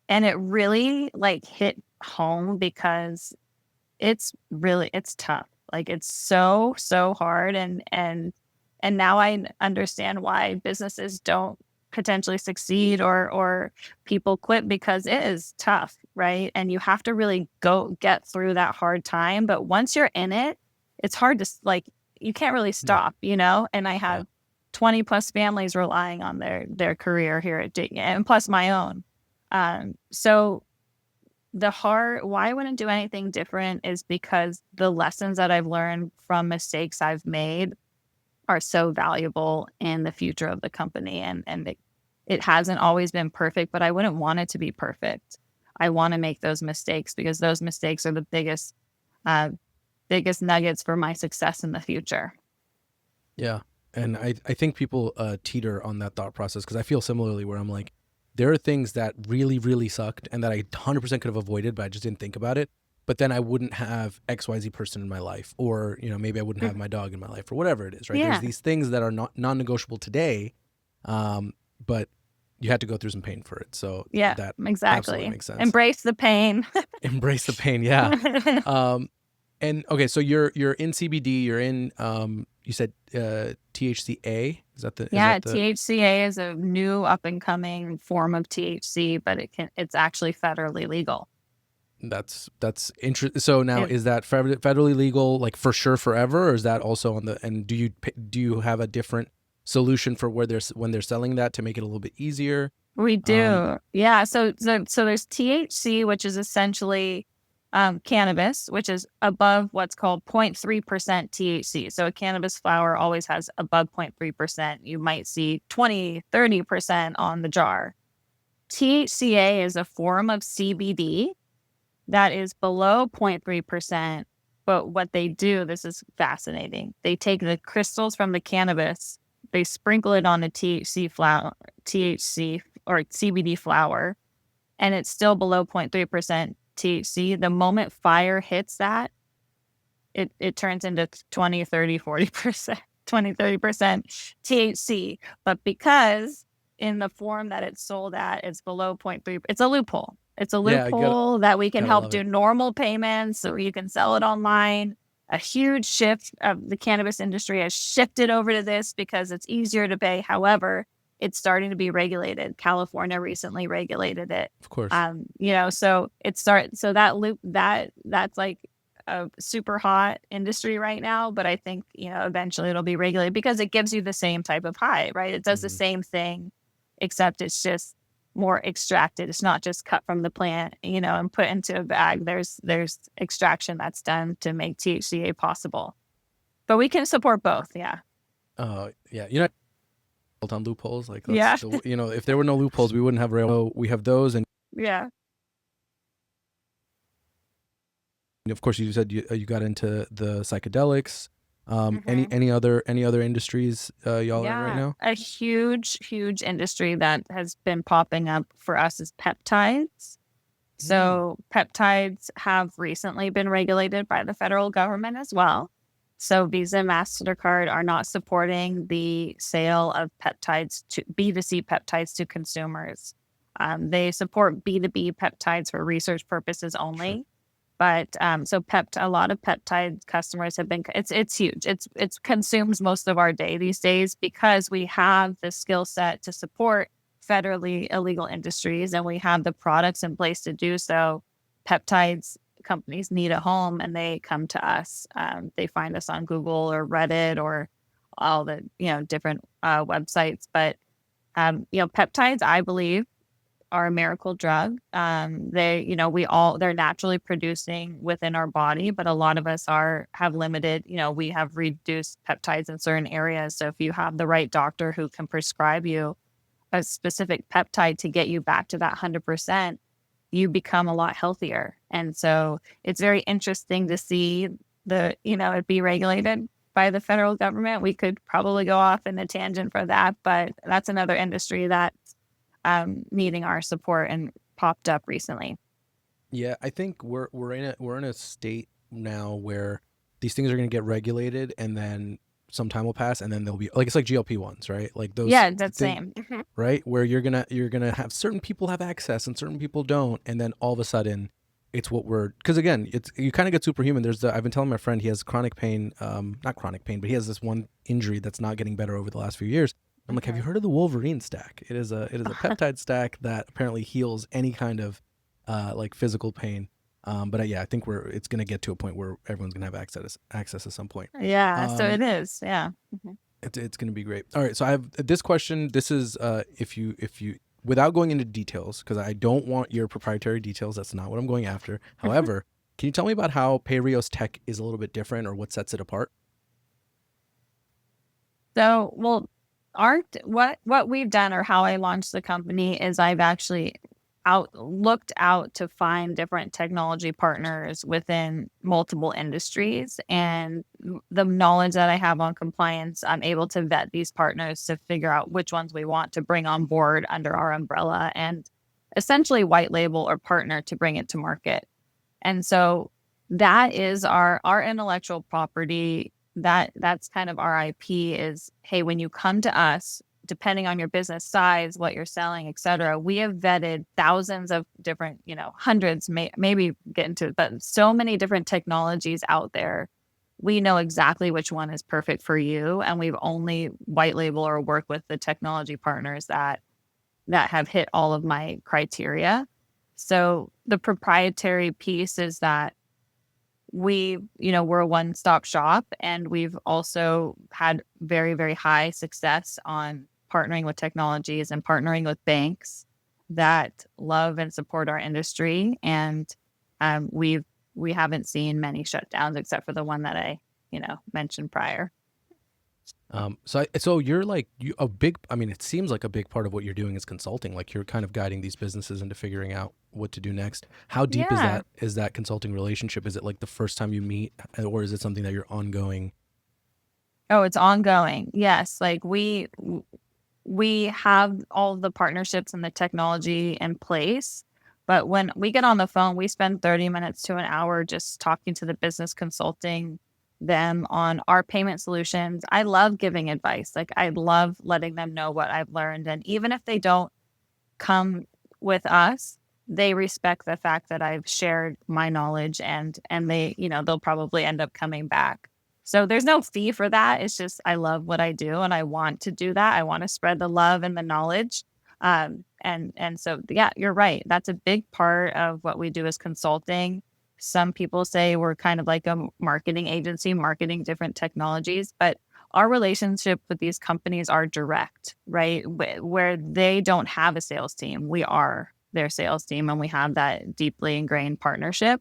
And it really like hit home because it's tough. Like, it's so hard. And now I understand why businesses don't potentially succeed or people quit, because it is tough, right? And you have to really get through that hard time. But once you're in it, it's hard to, like, you can't really stop, And I have 20 plus families relying on their career here at Dig, and plus my own. So why I wouldn't do anything different is because the lessons that I've learned from mistakes I've made are so valuable in the future of the company. And it hasn't always been perfect, but I wouldn't want it to be perfect. I want to make those mistakes because those mistakes are the biggest nuggets for my success in the future. Yeah. And I think people teeter on that thought process, because I feel similarly, where I'm like, there are things that really, really sucked and that I 100% could have avoided, but I just didn't think about it. But then I wouldn't have XYZ person in my life, or, maybe I wouldn't have my dog in my life, or whatever it is, right? Yeah. There's these things that are not non-negotiable today, but you had to go through some pain for it. So yeah, that exactly absolutely makes sense. Embrace the pain. Embrace the pain. Yeah. And okay, so you're in CBD, you're in, you said THCA. Is that the? THCA is a new up and coming form of THC, but it's actually federally legal. That's interesting. So now, is that federally legal, like for sure forever, or is that also on the? And do you have a different solution for when they're selling that to make it a little bit easier? We do, yeah. So there's THC, which is essentially cannabis, which is above what's called 0.3% THC. So a cannabis flower always has above 0.3%. You might see 20, 30% on the jar. THCA is a form of CBD that is below 0.3%. But what they do, this is fascinating. They take the crystals from the cannabis, they sprinkle it on a THC or CBD flower, and it's still below 0.3% THC. The moment fire hits that, it turns into 20, 30, 40%, 20, 30% THC. But because in the form that it's sold at, it's below 0.3, it's a loophole. It's a Yeah, loophole that we can gotta help love do it. normal payments so you can sell it online. A huge shift of the cannabis industry has shifted over to this because it's easier to pay. However, it's starting to be regulated. California recently regulated it. Of course. So so that's like a super hot industry right now, but I think, eventually it'll be regulated because it gives you the same type of high, right? It does the same thing, except it's just more extracted. It's not just cut from the plant, and put into a bag. There's extraction that's done to make THCA possible. But we can support both. Yeah. Yeah. Built on loopholes. Like Yeah. if there were no loopholes, we wouldn't have rail. We have those, and Yeah. of course, you said you got into the psychedelics. Mhm. Any other industries y'all are in right Yeah. now? A huge industry that has been popping up for us is peptides. So peptides have recently been regulated by the federal government as well. So Visa and MasterCard are not supporting the sale of peptides to B2C peptides to consumers. They support B2B peptides for research purposes Sure. only. But a lot of peptide customers have been, it's huge. It's consumes most of our day these days because we have the skill set to support federally illegal industries and we have the products in place to do so. Peptides companies need a home and they come to us. They find us on Google or Reddit or all the different websites. But peptides, I believe, are a miracle drug. They're naturally producing within our body, but a lot of us have limited, we have reduced peptides in certain areas. So if you have the right doctor who can prescribe you a specific peptide to get you back to that 100%, you become a lot healthier. And so it's very interesting to see it be regulated by the federal government. We could probably go off in a tangent for that, but that's another industry that's needing our support and popped up recently. Yeah, I think we're in a state now where these things are going to get regulated, and then some time will pass, and then they'll be like it's like GLP-1s, right? Like those Yeah, that's thing, same. right? Where you're gonna have certain people have access and certain people don't, and then all of a sudden, it's because again, it's you kind of get superhuman. I've been telling my friend he has chronic pain, not chronic pain, but he has this one injury that's not getting better over the last few years. I'm like, have you heard of the Wolverine stack? It is a peptide stack that apparently heals any kind of like physical pain. But yeah, I think it's gonna get to a point where everyone's gonna have access at some point. Yeah, so Um, it is. Yeah. Mhm. it's gonna be great. All right, so I have this question. This is if you without going into details because I don't want your proprietary details. That's not what I'm going after. However, can you tell me about how PayRio's tech is a little bit different or what sets it apart? So, well, what we've done or how I launched the company is I've actually looked out to find different technology partners within multiple industries, and the knowledge that I have on compliance, I'm able to vet these partners to figure out which ones we want to bring on board under our umbrella and essentially white label or partner to bring it to market. And so that is our intellectual property. That's kind of our IP is, hey, when you come to us, depending on your business size, what you're selling, et cetera, we have vetted thousands of different, hundreds, maybe get into it, but so many different technologies out there. We know exactly which one is perfect for you. And we've only white label or work with the technology partners that have hit all of my criteria. So the proprietary piece is that we're a one-stop shop, and we've also had very, very high success on partnering with technologies and partnering with banks that love and support our industry. And we've we haven't seen many shutdowns except for the one that I, mentioned prior. So you're like a big. I mean, it seems like a big part of what you're doing is consulting. Like you're kind of guiding these businesses into figuring out what to do next. How deep is Yeah. that consulting relationship? Is it like the first time you meet, or is it something that you're ongoing? Oh, it's ongoing. Yes. Like we have all the partnerships and the technology in place. But when we get on the phone, we spend 30 minutes to an hour just talking to the business, consulting them on our payment solutions. I love giving advice. Like I love letting them know what I've learned. And even if they don't come with us, they respect the fact that I've shared my knowledge and they, they'll probably end up coming back. So there's no fee for that. It's just I love what I do and I want to do that. I want to spread the love and the knowledge. And so yeah, you're right. That's a big part of what we do is consulting. Some people say we're kind of like a marketing agency, marketing different technologies, but our relationship with these companies are direct, right? Where they don't have a sales team. We are their sales team and we have that deeply ingrained partnership.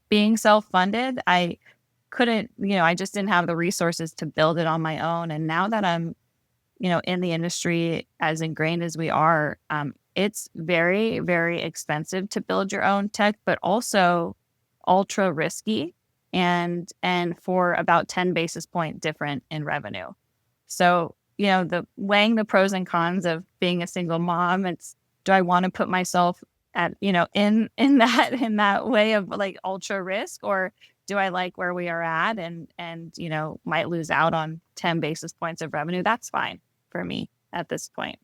Being self-funded, I couldn't, I just didn't have the resources to build it on my own. And now that I'm, in the industry as ingrained as we are, it's very, very expensive to build your own tech, but also ultra risky and for about 10 basis point different in revenue. So, the weighing the pros and cons of being a single mom, it's do I want to put myself at, in that way of like ultra risk, or do I like where we are at and might lose out on 10 basis points of revenue? That's fine for me at this point.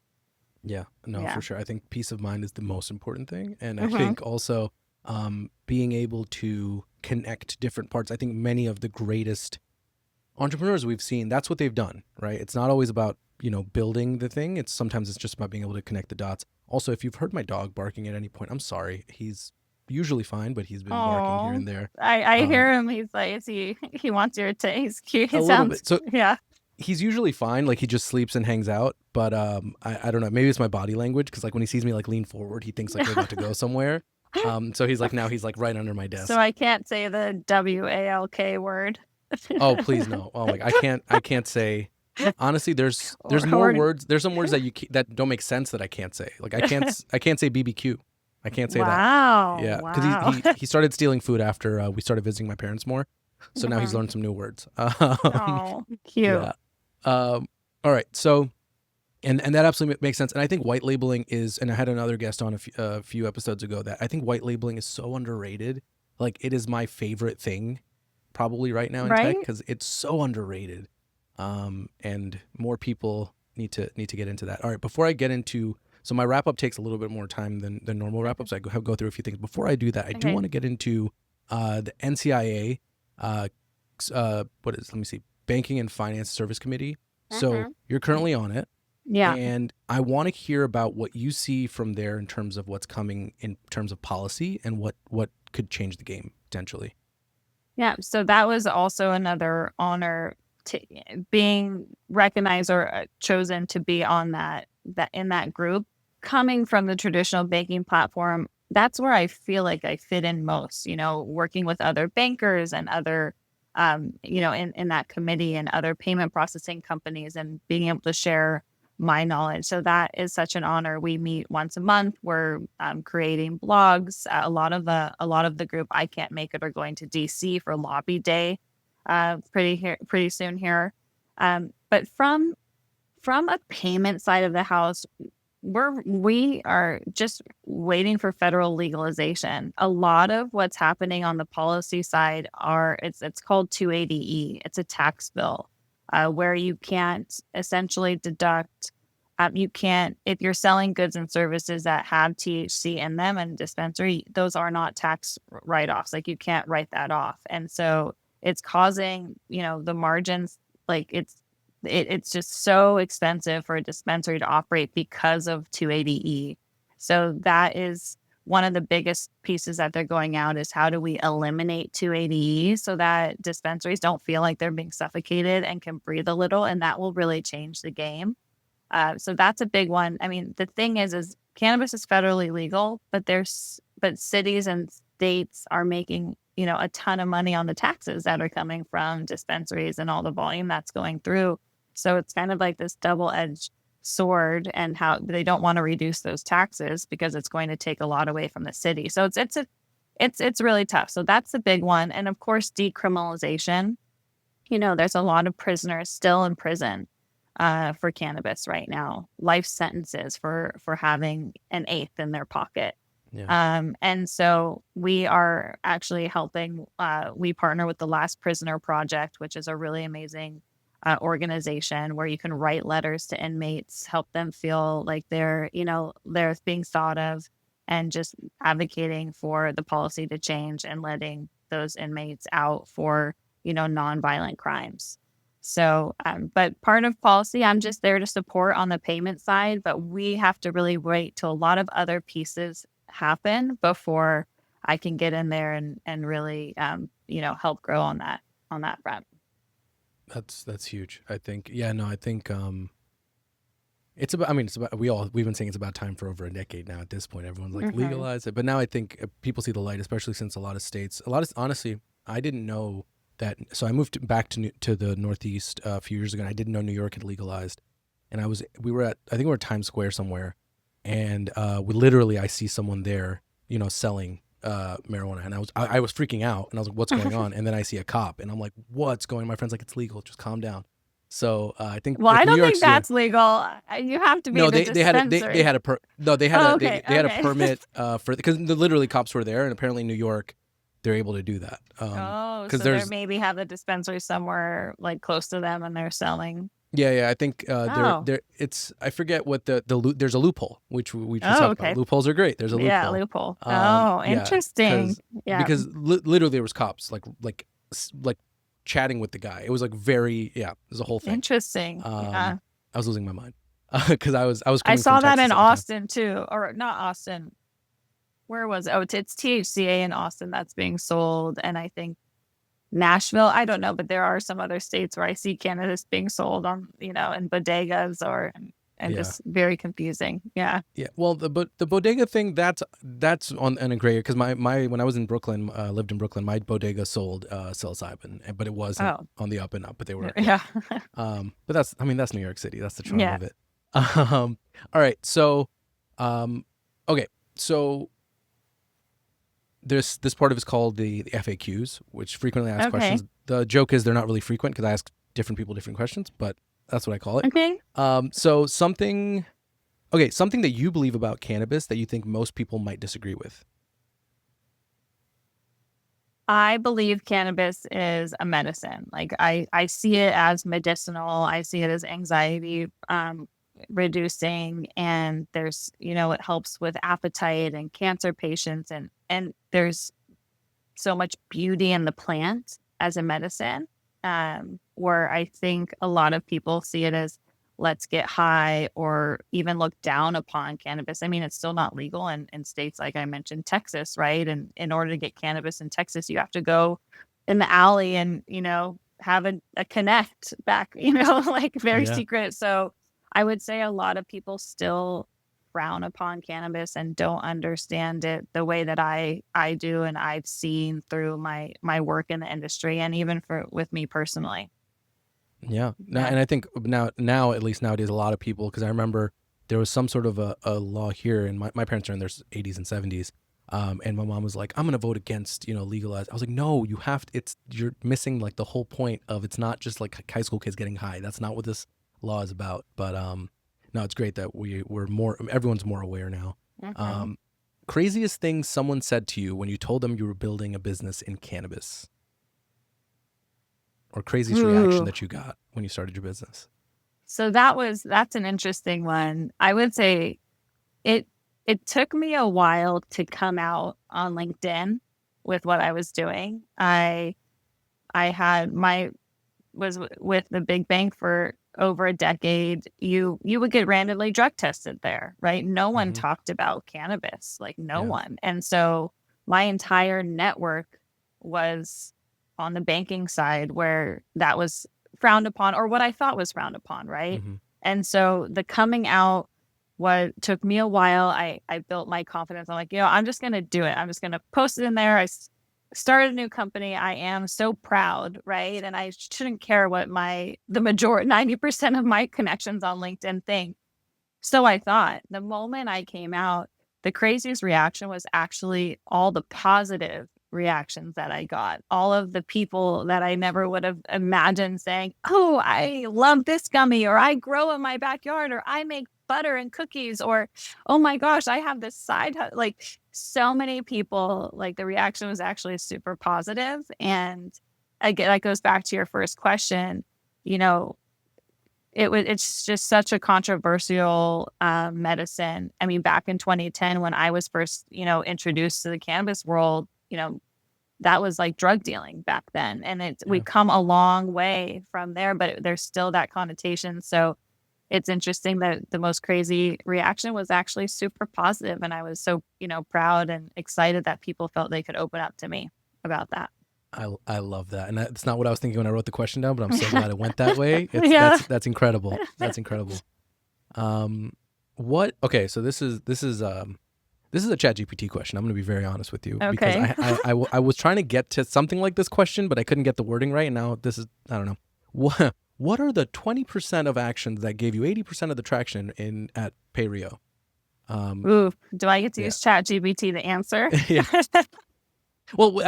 Yeah, no, Yeah. for sure. I think peace of mind is the most important thing, and I Mm-hmm. think also being able to connect different parts. I think many of the greatest entrepreneurs we've seen, that's what they've done, right? It's not always about, building the thing. Sometimes it's just about being able to connect the dots. Also, if you've heard my dog barking at any point, I'm sorry. He's usually fine, but he's been barking here Oh, and there. I Um, hear him. He's like, he wants your taste. He's cute. He a little sounds, bit. So yeah. he's usually fine. Like he just sleeps and hangs out. But I don't know. Maybe it's my body language because like when he sees me like lean forward, he thinks like we're about to go somewhere. So he's like right under my So desk. I can't say the WALK word. Oh please no. Oh my, I can't say. Honestly, there's more Or words. There's some words that don't make sense that I can't say. Like I can't say BBQ. I can't say that. wow, Yeah, because he, wow. he he started stealing food after we started visiting my parents more. So now he's Mhm. learned some new words. Oh, cute. Yeah. All right. So and that absolutely makes sense. And I think white labeling is. And I had another guest on a few episodes ago that I think white labeling is so underrated. Like it is my favorite thing, probably right now in tech Right? because it's so underrated. And more people need to get into that. All right. Before I get into so my wrap up takes a little bit more time than normal wrap Okay. ups. I go through a few things. Before I do that, I do Okay. want to get into the NCIA. Uh, what is? Let me see. Banking and Finance Service Committee. So Mhm. you're currently on it. Yeah. And I want to hear about what you see from there in terms of what's coming in terms of policy and what could change the game potentially. Yeah. So that was also another honor to being recognized or chosen to be on that in that group. Coming from the traditional banking platform, that's where I feel like I fit in most, working with other bankers and other in that committee and other payment processing companies and being able to share my knowledge. So that is such an honor. We meet once a month. We're creating blogs. A lot of the group I can't make it are going to DC for lobby day pretty soon here. But from a payment side of the house, we are just waiting for federal legalization. A lot of what's happening on the policy side it's called 280E. It's a tax bill where you can't essentially deduct. You can't if you're selling goods and services that have THC in them and dispensary. Those are not tax write-offs. Like you can't write that off, and so it's causing the margins like it's just so expensive for a dispensary to operate because of 280E. So that is one of the biggest pieces that they're going out is how do we eliminate 280E so that dispensaries don't feel like they're being suffocated and can breathe a little, and that will really change the game. So that's a big one. I mean, the thing is cannabis is federally legal, but cities and states are making a ton of money on the taxes that are coming from dispensaries and all the volume that's going through. So it's kind of like this double-edged sword, and how they don't want to reduce those taxes because it's going to take a lot away from the city. So it's really tough. So that's the big one. And of course, decriminalization. There's a lot of prisoners still in prison for cannabis right now, life sentences for having an eighth in their pocket. Yeah. And so we are actually helping. We partner with the Last Prisoner Project, which is a really amazing organization where you can write letters to inmates, help them feel like they're being thought of, and just advocating for the policy to change and letting those inmates out for nonviolent crimes. So, but part of policy, I'm just there to support on the payment side, but we have to really wait till a lot of other pieces happen before I can get in there and really, help grow on that front. That's huge. I think, I think, it's about, I mean, we've been saying it's about time for over a decade now at this point. Everyone's like, legalize it. But now I think people see the light, especially since honestly, I didn't know that. So I moved back to the Northeast a few years ago, and I didn't know New York had legalized. And I think we were at Times Square somewhere. And I see someone there, selling marijuana, and I was freaking out, and I was like, what's going on? And then I see a cop, and I'm like, what's going on? My friend's like, it's legal, just calm down. So I think, well, I New don't think York's, that's legal. You have to be no, at the they had dispensary. they had a no, they had okay. they had a permit for, because literally cops were there, and apparently in New York they're able to do that. So because they maybe have a dispensary somewhere like close to them, and they're selling. Yeah, I think it's, I forget what there's a loophole, which we just talked about. Loopholes are great. There's a loophole. Yeah, loophole. Interesting. Because literally there was cops like chatting with the guy. It was like there's a whole thing. Interesting. I was losing my mind because I was I saw that in Austin too, or not Austin. Where was it? Oh, it's THCA in Austin that's being sold, and I think Nashville, I don't know, but there are some other states where I see cannabis being sold on, in bodegas just very confusing. Yeah. Yeah. Well, the bodega thing, that's on a gray area, because my when I was in Brooklyn, lived in Brooklyn, my bodega sold psilocybin, but it wasn't on the up and up. But they were. Yeah. But that's New York City. That's the charm of it. All right. So, okay. So this part of it's called the FAQs, which frequently asked questions. The joke is they're not really frequent because I ask different people different questions, but that's what I call it. Okay. So something that you believe about cannabis that you think most people might disagree with. I believe cannabis is a medicine. Like I see it as medicinal. I see it as anxiety reducing, and there's, it helps with appetite and cancer patients, and there's so much beauty in the plant as a medicine, where I think a lot of people see it as let's get high, or even look down upon cannabis. I mean, it's still not legal in states like I mentioned, Texas, right? And in order to get cannabis in Texas, you have to go in the alley and, have a connect back, like very secret. So I would say a lot of people still frown upon cannabis and don't understand it the way that I do, and I've seen through my work in the industry, and even with me personally. Yeah. And I think now at least nowadays, a lot of people, because I remember there was some sort of a law here, and my parents are in their 80s and 70s, and my mom was like, I'm gonna vote against legalize. I was like, no, you have to. You're missing like the whole point of, it's not just like high school kids getting high. That's not what this law is about. But no, it's great that everyone's more aware now. Craziest thing someone said to you when you told them you were building a business in cannabis, or craziest reaction that you got when you started your business? So that's an interesting one. I would say it took me a while to come out on LinkedIn with what I was doing. I was with the big bank for over a decade. You would get randomly drug tested there, right? No one talked about cannabis, like no one. And so my entire network was on the banking side, where that was frowned upon, or what I thought was frowned upon, right? And so the coming out took me a while. I built my confidence. I'm like, I'm just going to do it. I'm just going to post it in there. start a new company, I am so proud, right? And I shouldn't care what the majority, 90% of my connections on LinkedIn think. So I thought the moment I came out, the craziest reaction was actually all the positive reactions that I got. All of the people that I never would have imagined saying, "Oh, I love this gummy," or "I grow in my backyard," or "I make butter and cookies," or "Oh my gosh, I have this like so many people, like the reaction was actually super positive. And again, that goes back to your first question, you know, it's just such a controversial medicine. I mean, back in 2010, when I was first, introduced to the cannabis world, that was like drug dealing back then. And we've come a long way from there, but there's still that connotation. So it's interesting that the most crazy reaction was actually super positive. And I was so, proud and excited that people felt they could open up to me about that. I love that, and that's not what I was thinking when I wrote the question down. But I'm so glad it went that way. Yeah. That's incredible. That's incredible. What? Okay, so this is a ChatGPT question. I'm going to be very honest with you because Okay. I was trying to get to something like this question, but I couldn't get the wording right. And now this is, I don't know. What are the 20% of actions that gave you 80% of the traction at PayRio? Ooh, do I get to Yeah. use ChatGPT to answer? Yeah. Well,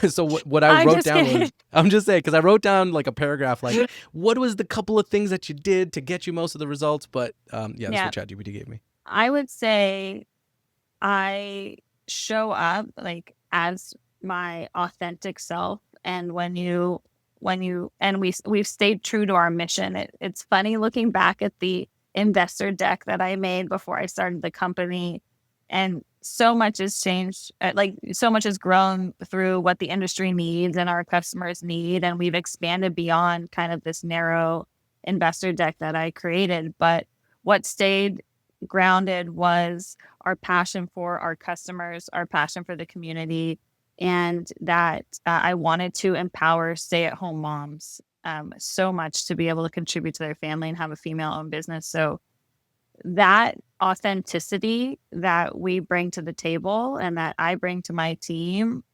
so what I I'm wrote just down kidding. was, I'm just saying, because I wrote down like a paragraph, like, what was the couple of things that you did to get you most of the results? But that's Yeah, what ChatGPT gave me. I would say I show up like as my authentic self. And we've stayed true to our mission. It's funny looking back at the investor deck that I made before I started the company, and so much has changed. Like so much has grown through what the industry needs and our customers need. And we've expanded beyond kind of this narrow investor deck that I created. But what stayed grounded was our passion for our customers, our passion for the community, and that I wanted to empower stay-at-home moms so much to be able to contribute to their family and have a female-owned business. So that authenticity that we bring to the table and that I bring to my team,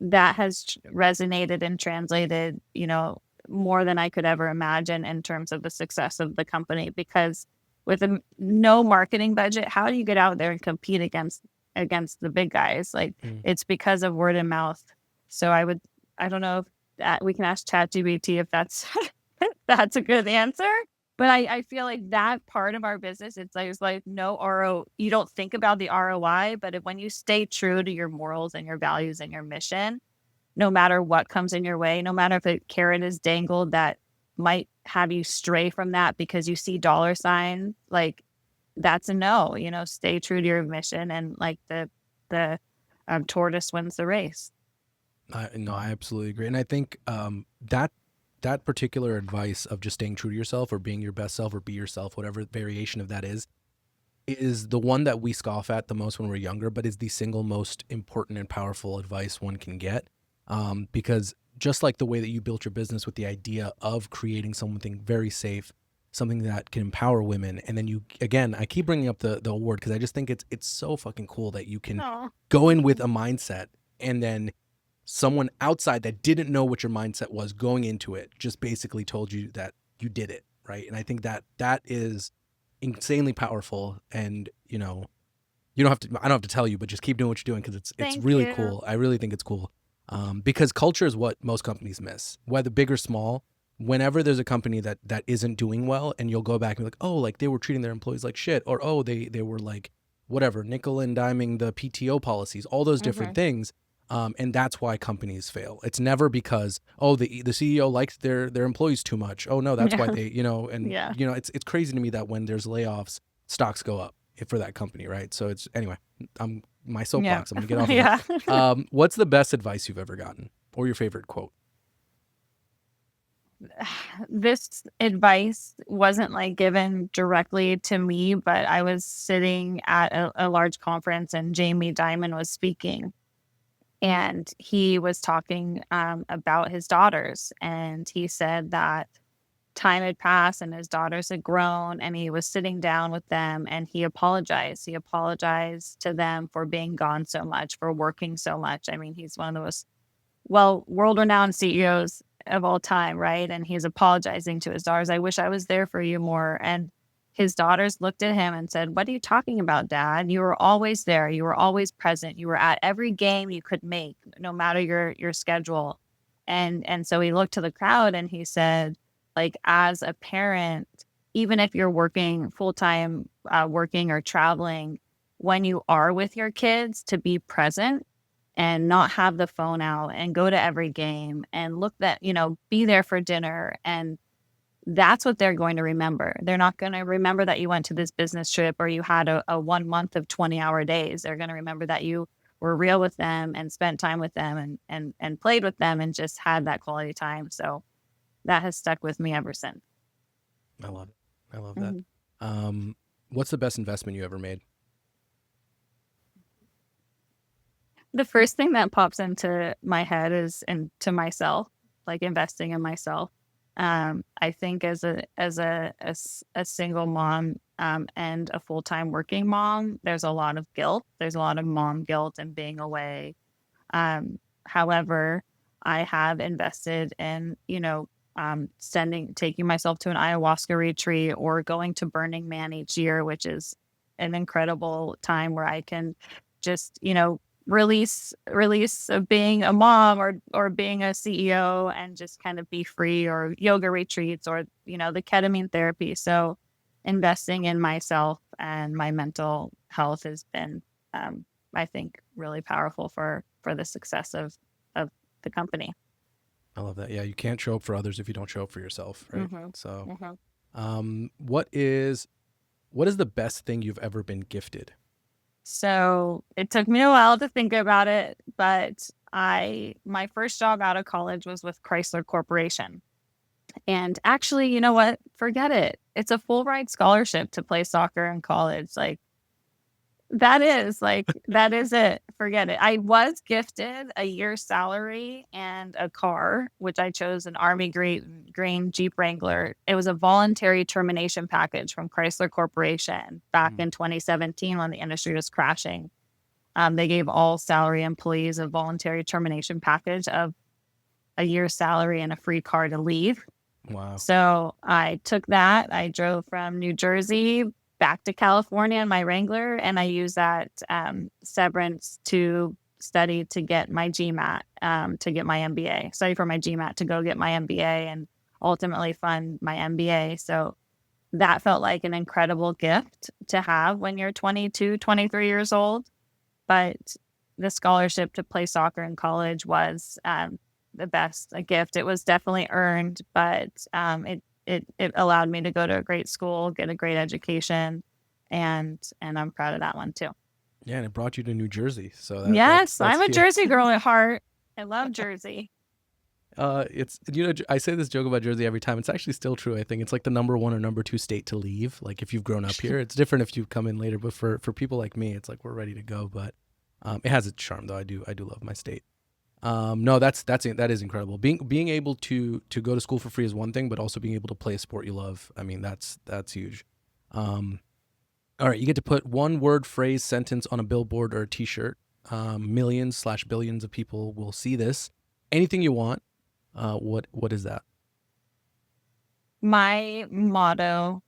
that has resonated and translated, more than I could ever imagine in terms of the success of the company. Because with no marketing budget, how do you get out there and compete against the big guys? Like it's because of word of mouth. So I don't know if that we can ask ChatGPT if that's that's a good answer. But I feel like that part of our business, it's like no RO. You don't think about the ROI, but when you stay true to your morals and your values and your mission, no matter what comes in your way, no matter if a carrot is dangled that might have you stray from that because you see dollar signs, like that's a no. Stay true to your mission, and like the tortoise wins the race. No, I absolutely agree, and I think that particular advice of just staying true to yourself or being your best self or be yourself, whatever variation of that is the one that we scoff at the most when we're younger, but is the single most important and powerful advice one can get. Because just like the way that you built your business with the idea of creating something very safe, something that can empower women, and then I keep bringing up the award because I just think it's so fucking cool that you can go in with a mindset and then someone outside that didn't know what your mindset was going into it just basically told you that you did it, right? And I think that is insanely powerful, and you don't have to, I don't have to tell you, but just keep doing what you're doing because it's really cool. I really think it's cool. Because culture is what most companies miss, whether big or small. Whenever there's a company that isn't doing well, and you'll go back and be like, oh, like they were treating their employees like shit, or oh, they were like whatever, nickel and diming the PTO policies, all those different things. And that's why companies fail. It's never because, oh, the CEO likes their employees too much. Oh no, that's why they, it's crazy to me that when there's layoffs, stocks go up for that company, right? So it's, anyway, my soapbox. I'm gonna get off of it. What's the best advice you've ever gotten, or your favorite quote? This advice wasn't like given directly to me, but I was sitting at a large conference and Jamie Dimon was speaking. And he was talking about his daughters. And he said that time had passed and his daughters had grown, and he was sitting down with them and he apologized. He apologized to them for being gone so much, for working so much. I mean, he's one of the most world-renowned CEOs of all time, right? And he's apologizing to his daughters. I wish I was there for you more. And his daughters looked at him and said, "What are you talking about, Dad? You were always there. You were always present. You were at every game you could make, no matter your schedule." And so he looked to the crowd and he said, like, as a parent, even if you're working full-time, working or traveling, when you are with your kids, to be present and not have the phone out and go to every game and look that, be there for dinner. And that's what they're going to remember. They're not going to remember that you went to this business trip or you had a 1 month of 20-hour days. They're going to remember that you were real with them and spent time with them and played with them and just had that quality time. So that has stuck with me ever since. I love it. I love that. What's the best investment you ever made? The first thing that pops into my head is into myself, like investing in myself. I think as a single mom and a full-time working mom, there's a lot of guilt. There's a lot of mom guilt and being away. However, I have invested in, taking myself to an ayahuasca retreat or going to Burning Man each year, which is an incredible time where I can just, release of being a mom or being a CEO and just kind of be free, or yoga retreats, or the ketamine therapy. So investing in myself and my mental health has been I think really powerful for the success of the company. I love that. Yeah, you can't show up for others if you don't show up for yourself, right? So what is the best thing you've ever been gifted? So it took me a while to think about it, but my first job out of college was with Chrysler Corporation. And actually, you know what? Forget it. It's a full ride scholarship to play soccer in college. That is it. Forget it. I was gifted a year's salary and a car, which I chose an Army green Jeep Wrangler. It was a voluntary termination package from Chrysler Corporation back in 2017 when the industry was crashing. They gave all salary employees a voluntary termination package of a year's salary and a free car to leave. Wow. So I took that. I drove from New Jersey back to California in my Wrangler, and I used that severance to study to get my GMAT, to get my MBA. Study for my GMAT to go get my MBA and ultimately fund my MBA. So that felt like an incredible gift to have when you're 22, 23 years old. But the scholarship to play soccer in college was the best gift. It was definitely earned, but it allowed me to go to a great school, get a great education, and I'm proud of that one too. Yeah, and it brought you to New Jersey. So yes, I'm a Jersey girl at heart. I love Jersey. It's I say this joke about Jersey every time. It's actually still true. I think it's like the number 1 or number 2 state to leave. Like if you've grown up here, it's different if you come in later. But for people like me, it's like we're ready to go. But it has its charm, though. I do love my state. No, that is incredible. Being able to go to school for free is one thing, but also being able to play a sport you love. I mean, that's huge. All right, you get to put one word, phrase, sentence on a billboard or a T-shirt. Millions/billions of people will see this. Anything you want. What is that? My motto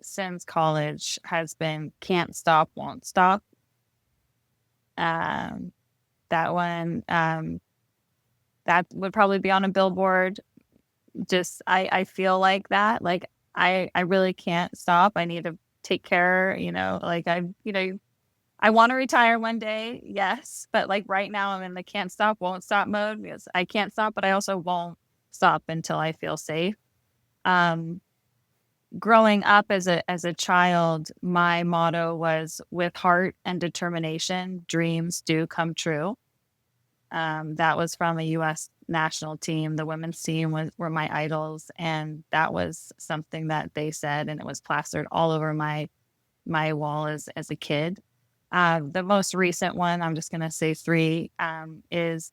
since college has been "Can't stop, won't stop." That one, that would probably be on a billboard. Just, I feel like that. Like I really can't stop. I need to take care, I want to retire one day. Yes. But like right now I'm in the can't stop, won't stop mode because I can't stop, but I also won't stop until I feel safe. Growing up as a child, my motto was, with heart and determination, dreams do come true. That was from a U.S. national team. The women's team were my idols, and that was something that they said, and it was plastered all over my wall as a kid. The most recent one, I'm just going to say 3, is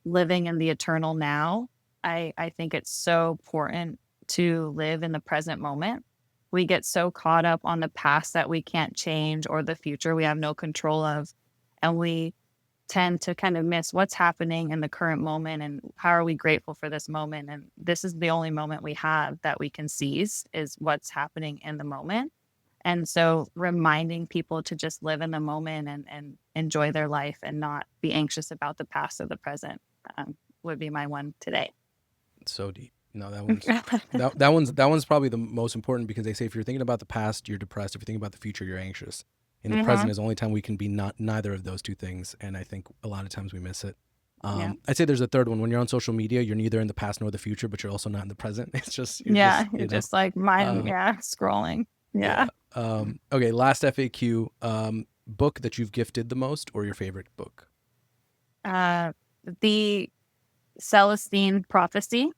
living in the eternal now. I think it's so important to live in the present moment. We get so caught up on the past that we can't change, or the future we have no control of. And we tend to kind of miss what's happening in the current moment and how are we grateful for this moment. And this is the only moment we have that we can seize, is what's happening in the moment. And so reminding people to just live in the moment and enjoy their life and not be anxious about the past or the present would be my one today. So deep. No, that one's probably the most important, because they say if you're thinking about the past, you're depressed. If you're thinking about the future, you're anxious. And the present is the only time we can be neither of those two things. And I think a lot of times we miss it. Yeah. I'd say there's a third one. When you're on social media, you're neither in the past nor the future, but you're also not in the present. It's just, You're just like mine. Scrolling. Yeah. Okay. Last FAQ, book that you've gifted the most, or your favorite book? The Celestine Prophecy.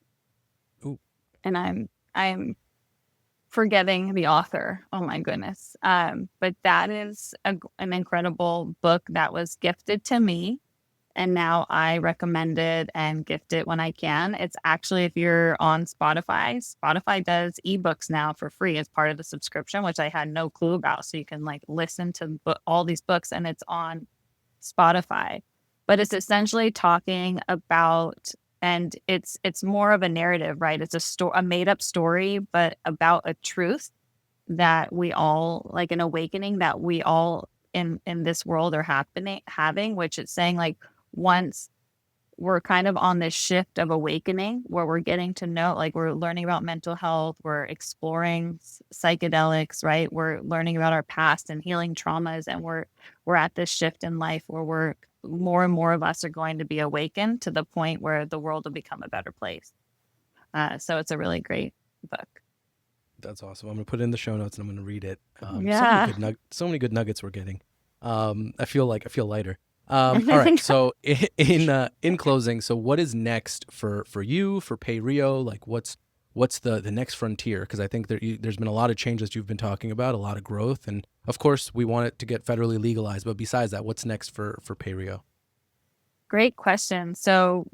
Ooh. And I'm forgetting the author. Oh my goodness. But that is an incredible book that was gifted to me. And now I recommend it and gift it when I can. It's actually, if you're on Spotify does ebooks now for free as part of the subscription, which I had no clue about. So you can like listen to all these books, and it's on Spotify. But it's essentially talking about, and it's more of a narrative, right? It's a made up story, but about a truth that we all, like an awakening that we all in this world are having, which it's saying like, once we're kind of on this shift of awakening where we're getting to know, like we're learning about mental health, we're exploring psychedelics, right? We're learning about our past and healing traumas. And we're at this shift in life where more and more of us are going to be awakened to the point where the world will become a better place. So it's a really great book. That's awesome. I'm going to put it in the show notes and I'm going to read it. Yeah. So many good nuggets we're getting. I feel lighter. All right. So in closing, so what is next for you, for PayRio? Like what's the next frontier? Because I think there's been a lot of changes you've been talking about, a lot of growth, and of course we want it to get federally legalized. But besides that, what's next for PayRio? Great question. So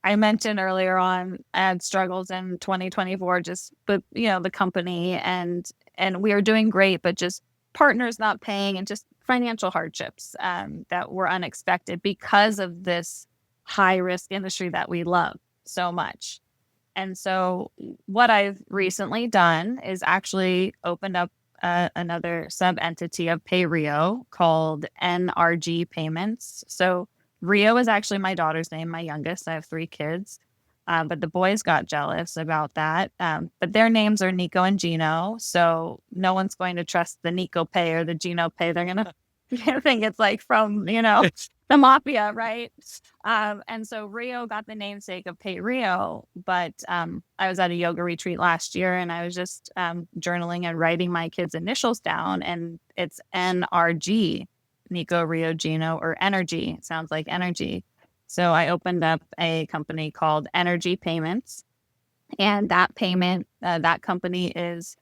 I mentioned earlier on, I had struggles in 2024, but the company and we are doing great, but just partners not paying and just financial hardships that were unexpected because of this high risk industry that we love so much. And so what I've recently done is actually opened up another sub entity of PayRio called NRG Payments. So Rio is actually my daughter's name, my youngest. I have 3 kids, but the boys got jealous about that. But their names are Nico and Gino, so no one's going to trust the Nico Pay or the Gino Pay. They're going to think it's like from, the mafia, right? And so Rio got the namesake of PayRio, but I was at a yoga retreat last year, and I was just journaling and writing my kids' initials down, and it's NRG. Nico, Rio, Gino, or Energy. It sounds like energy. So I opened up a company called Energy Payments. And that company is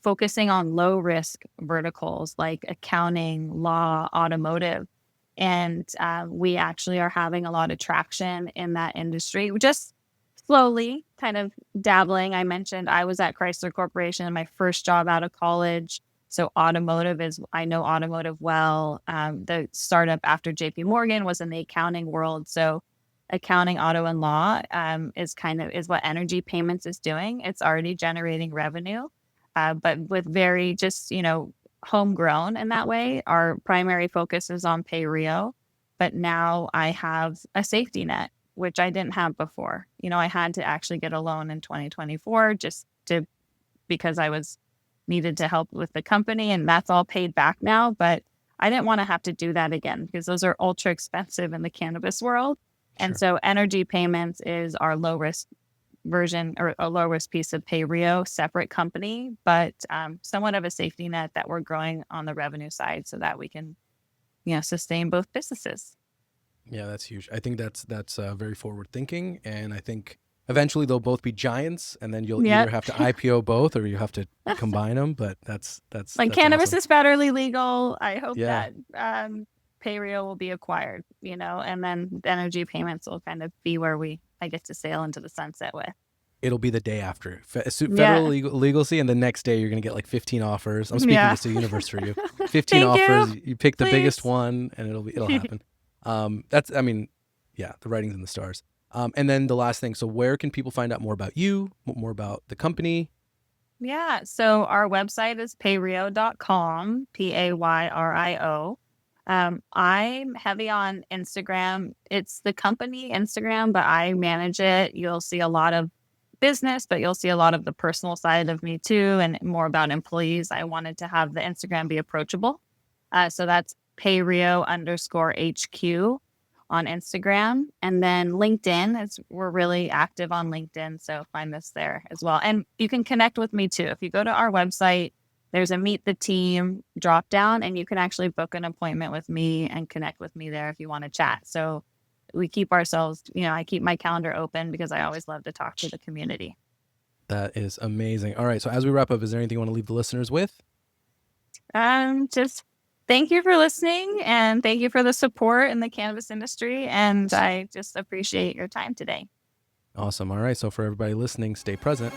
focusing on low risk verticals like accounting, law, automotive. And we actually are having a lot of traction in that industry. We're just slowly kind of dabbling. I mentioned I was at Chrysler Corporation, my first job out of college. So I know automotive well. The startup after JP Morgan was in the accounting world. So accounting, auto, and law is what Energy Payments is doing. It's already generating revenue, but with very just, homegrown in that way. Our primary focus is on PayRio, but now I have a safety net, which I didn't have before. I had to actually get a loan in 2024 because I needed to help with the company, and that's all paid back now. But I didn't want to have to do that again because those are ultra expensive in the cannabis world. Sure. And so Energy Payments is our low risk version, or a low risk piece of PayRio, separate company, but somewhat of a safety net that we're growing on the revenue side so that we can, sustain both businesses. Yeah, that's huge. I think that's very forward thinking, and I think eventually they'll both be giants, and then you'll either have to IPO both or you have to combine them. But that's like cannabis awesome. Is federally legal. I hope that PayRio will be acquired, and then the Energy Payments will kind of be where I get to sail into the sunset with. it'll be the day after Yeah. federal legalcy, and the next day you're gonna get like 15 offers. I'm speaking Yeah. this to the universe for you. 15 Thank offers. you. You pick the biggest Please. one, and it'll happen. That's I mean, yeah, the writing's in the stars. And then the last thing. So where can people find out more about you, more about the company? Yeah. So our website is payrio.com, Payrio. I'm heavy on Instagram. It's the company Instagram, but I manage it. You'll see a lot of business, but you'll see a lot of the personal side of me too, and more about employees. I wanted to have the Instagram be approachable. So that's PayRio_HQ on Instagram. And then LinkedIn, we're really active on LinkedIn. So find us there as well. And you can connect with me too. If you go to our website, there's a meet the team drop down, and you can actually book an appointment with me and connect with me there if you want to chat. So we keep ourselves, I keep my calendar open because I always love to talk to the community. That is amazing. All right. So as we wrap up, is there anything you want to leave the listeners with? Just thank you for listening, and thank you for the support in the cannabis industry. And I just appreciate your time today. Awesome. All right. So for everybody listening, stay present.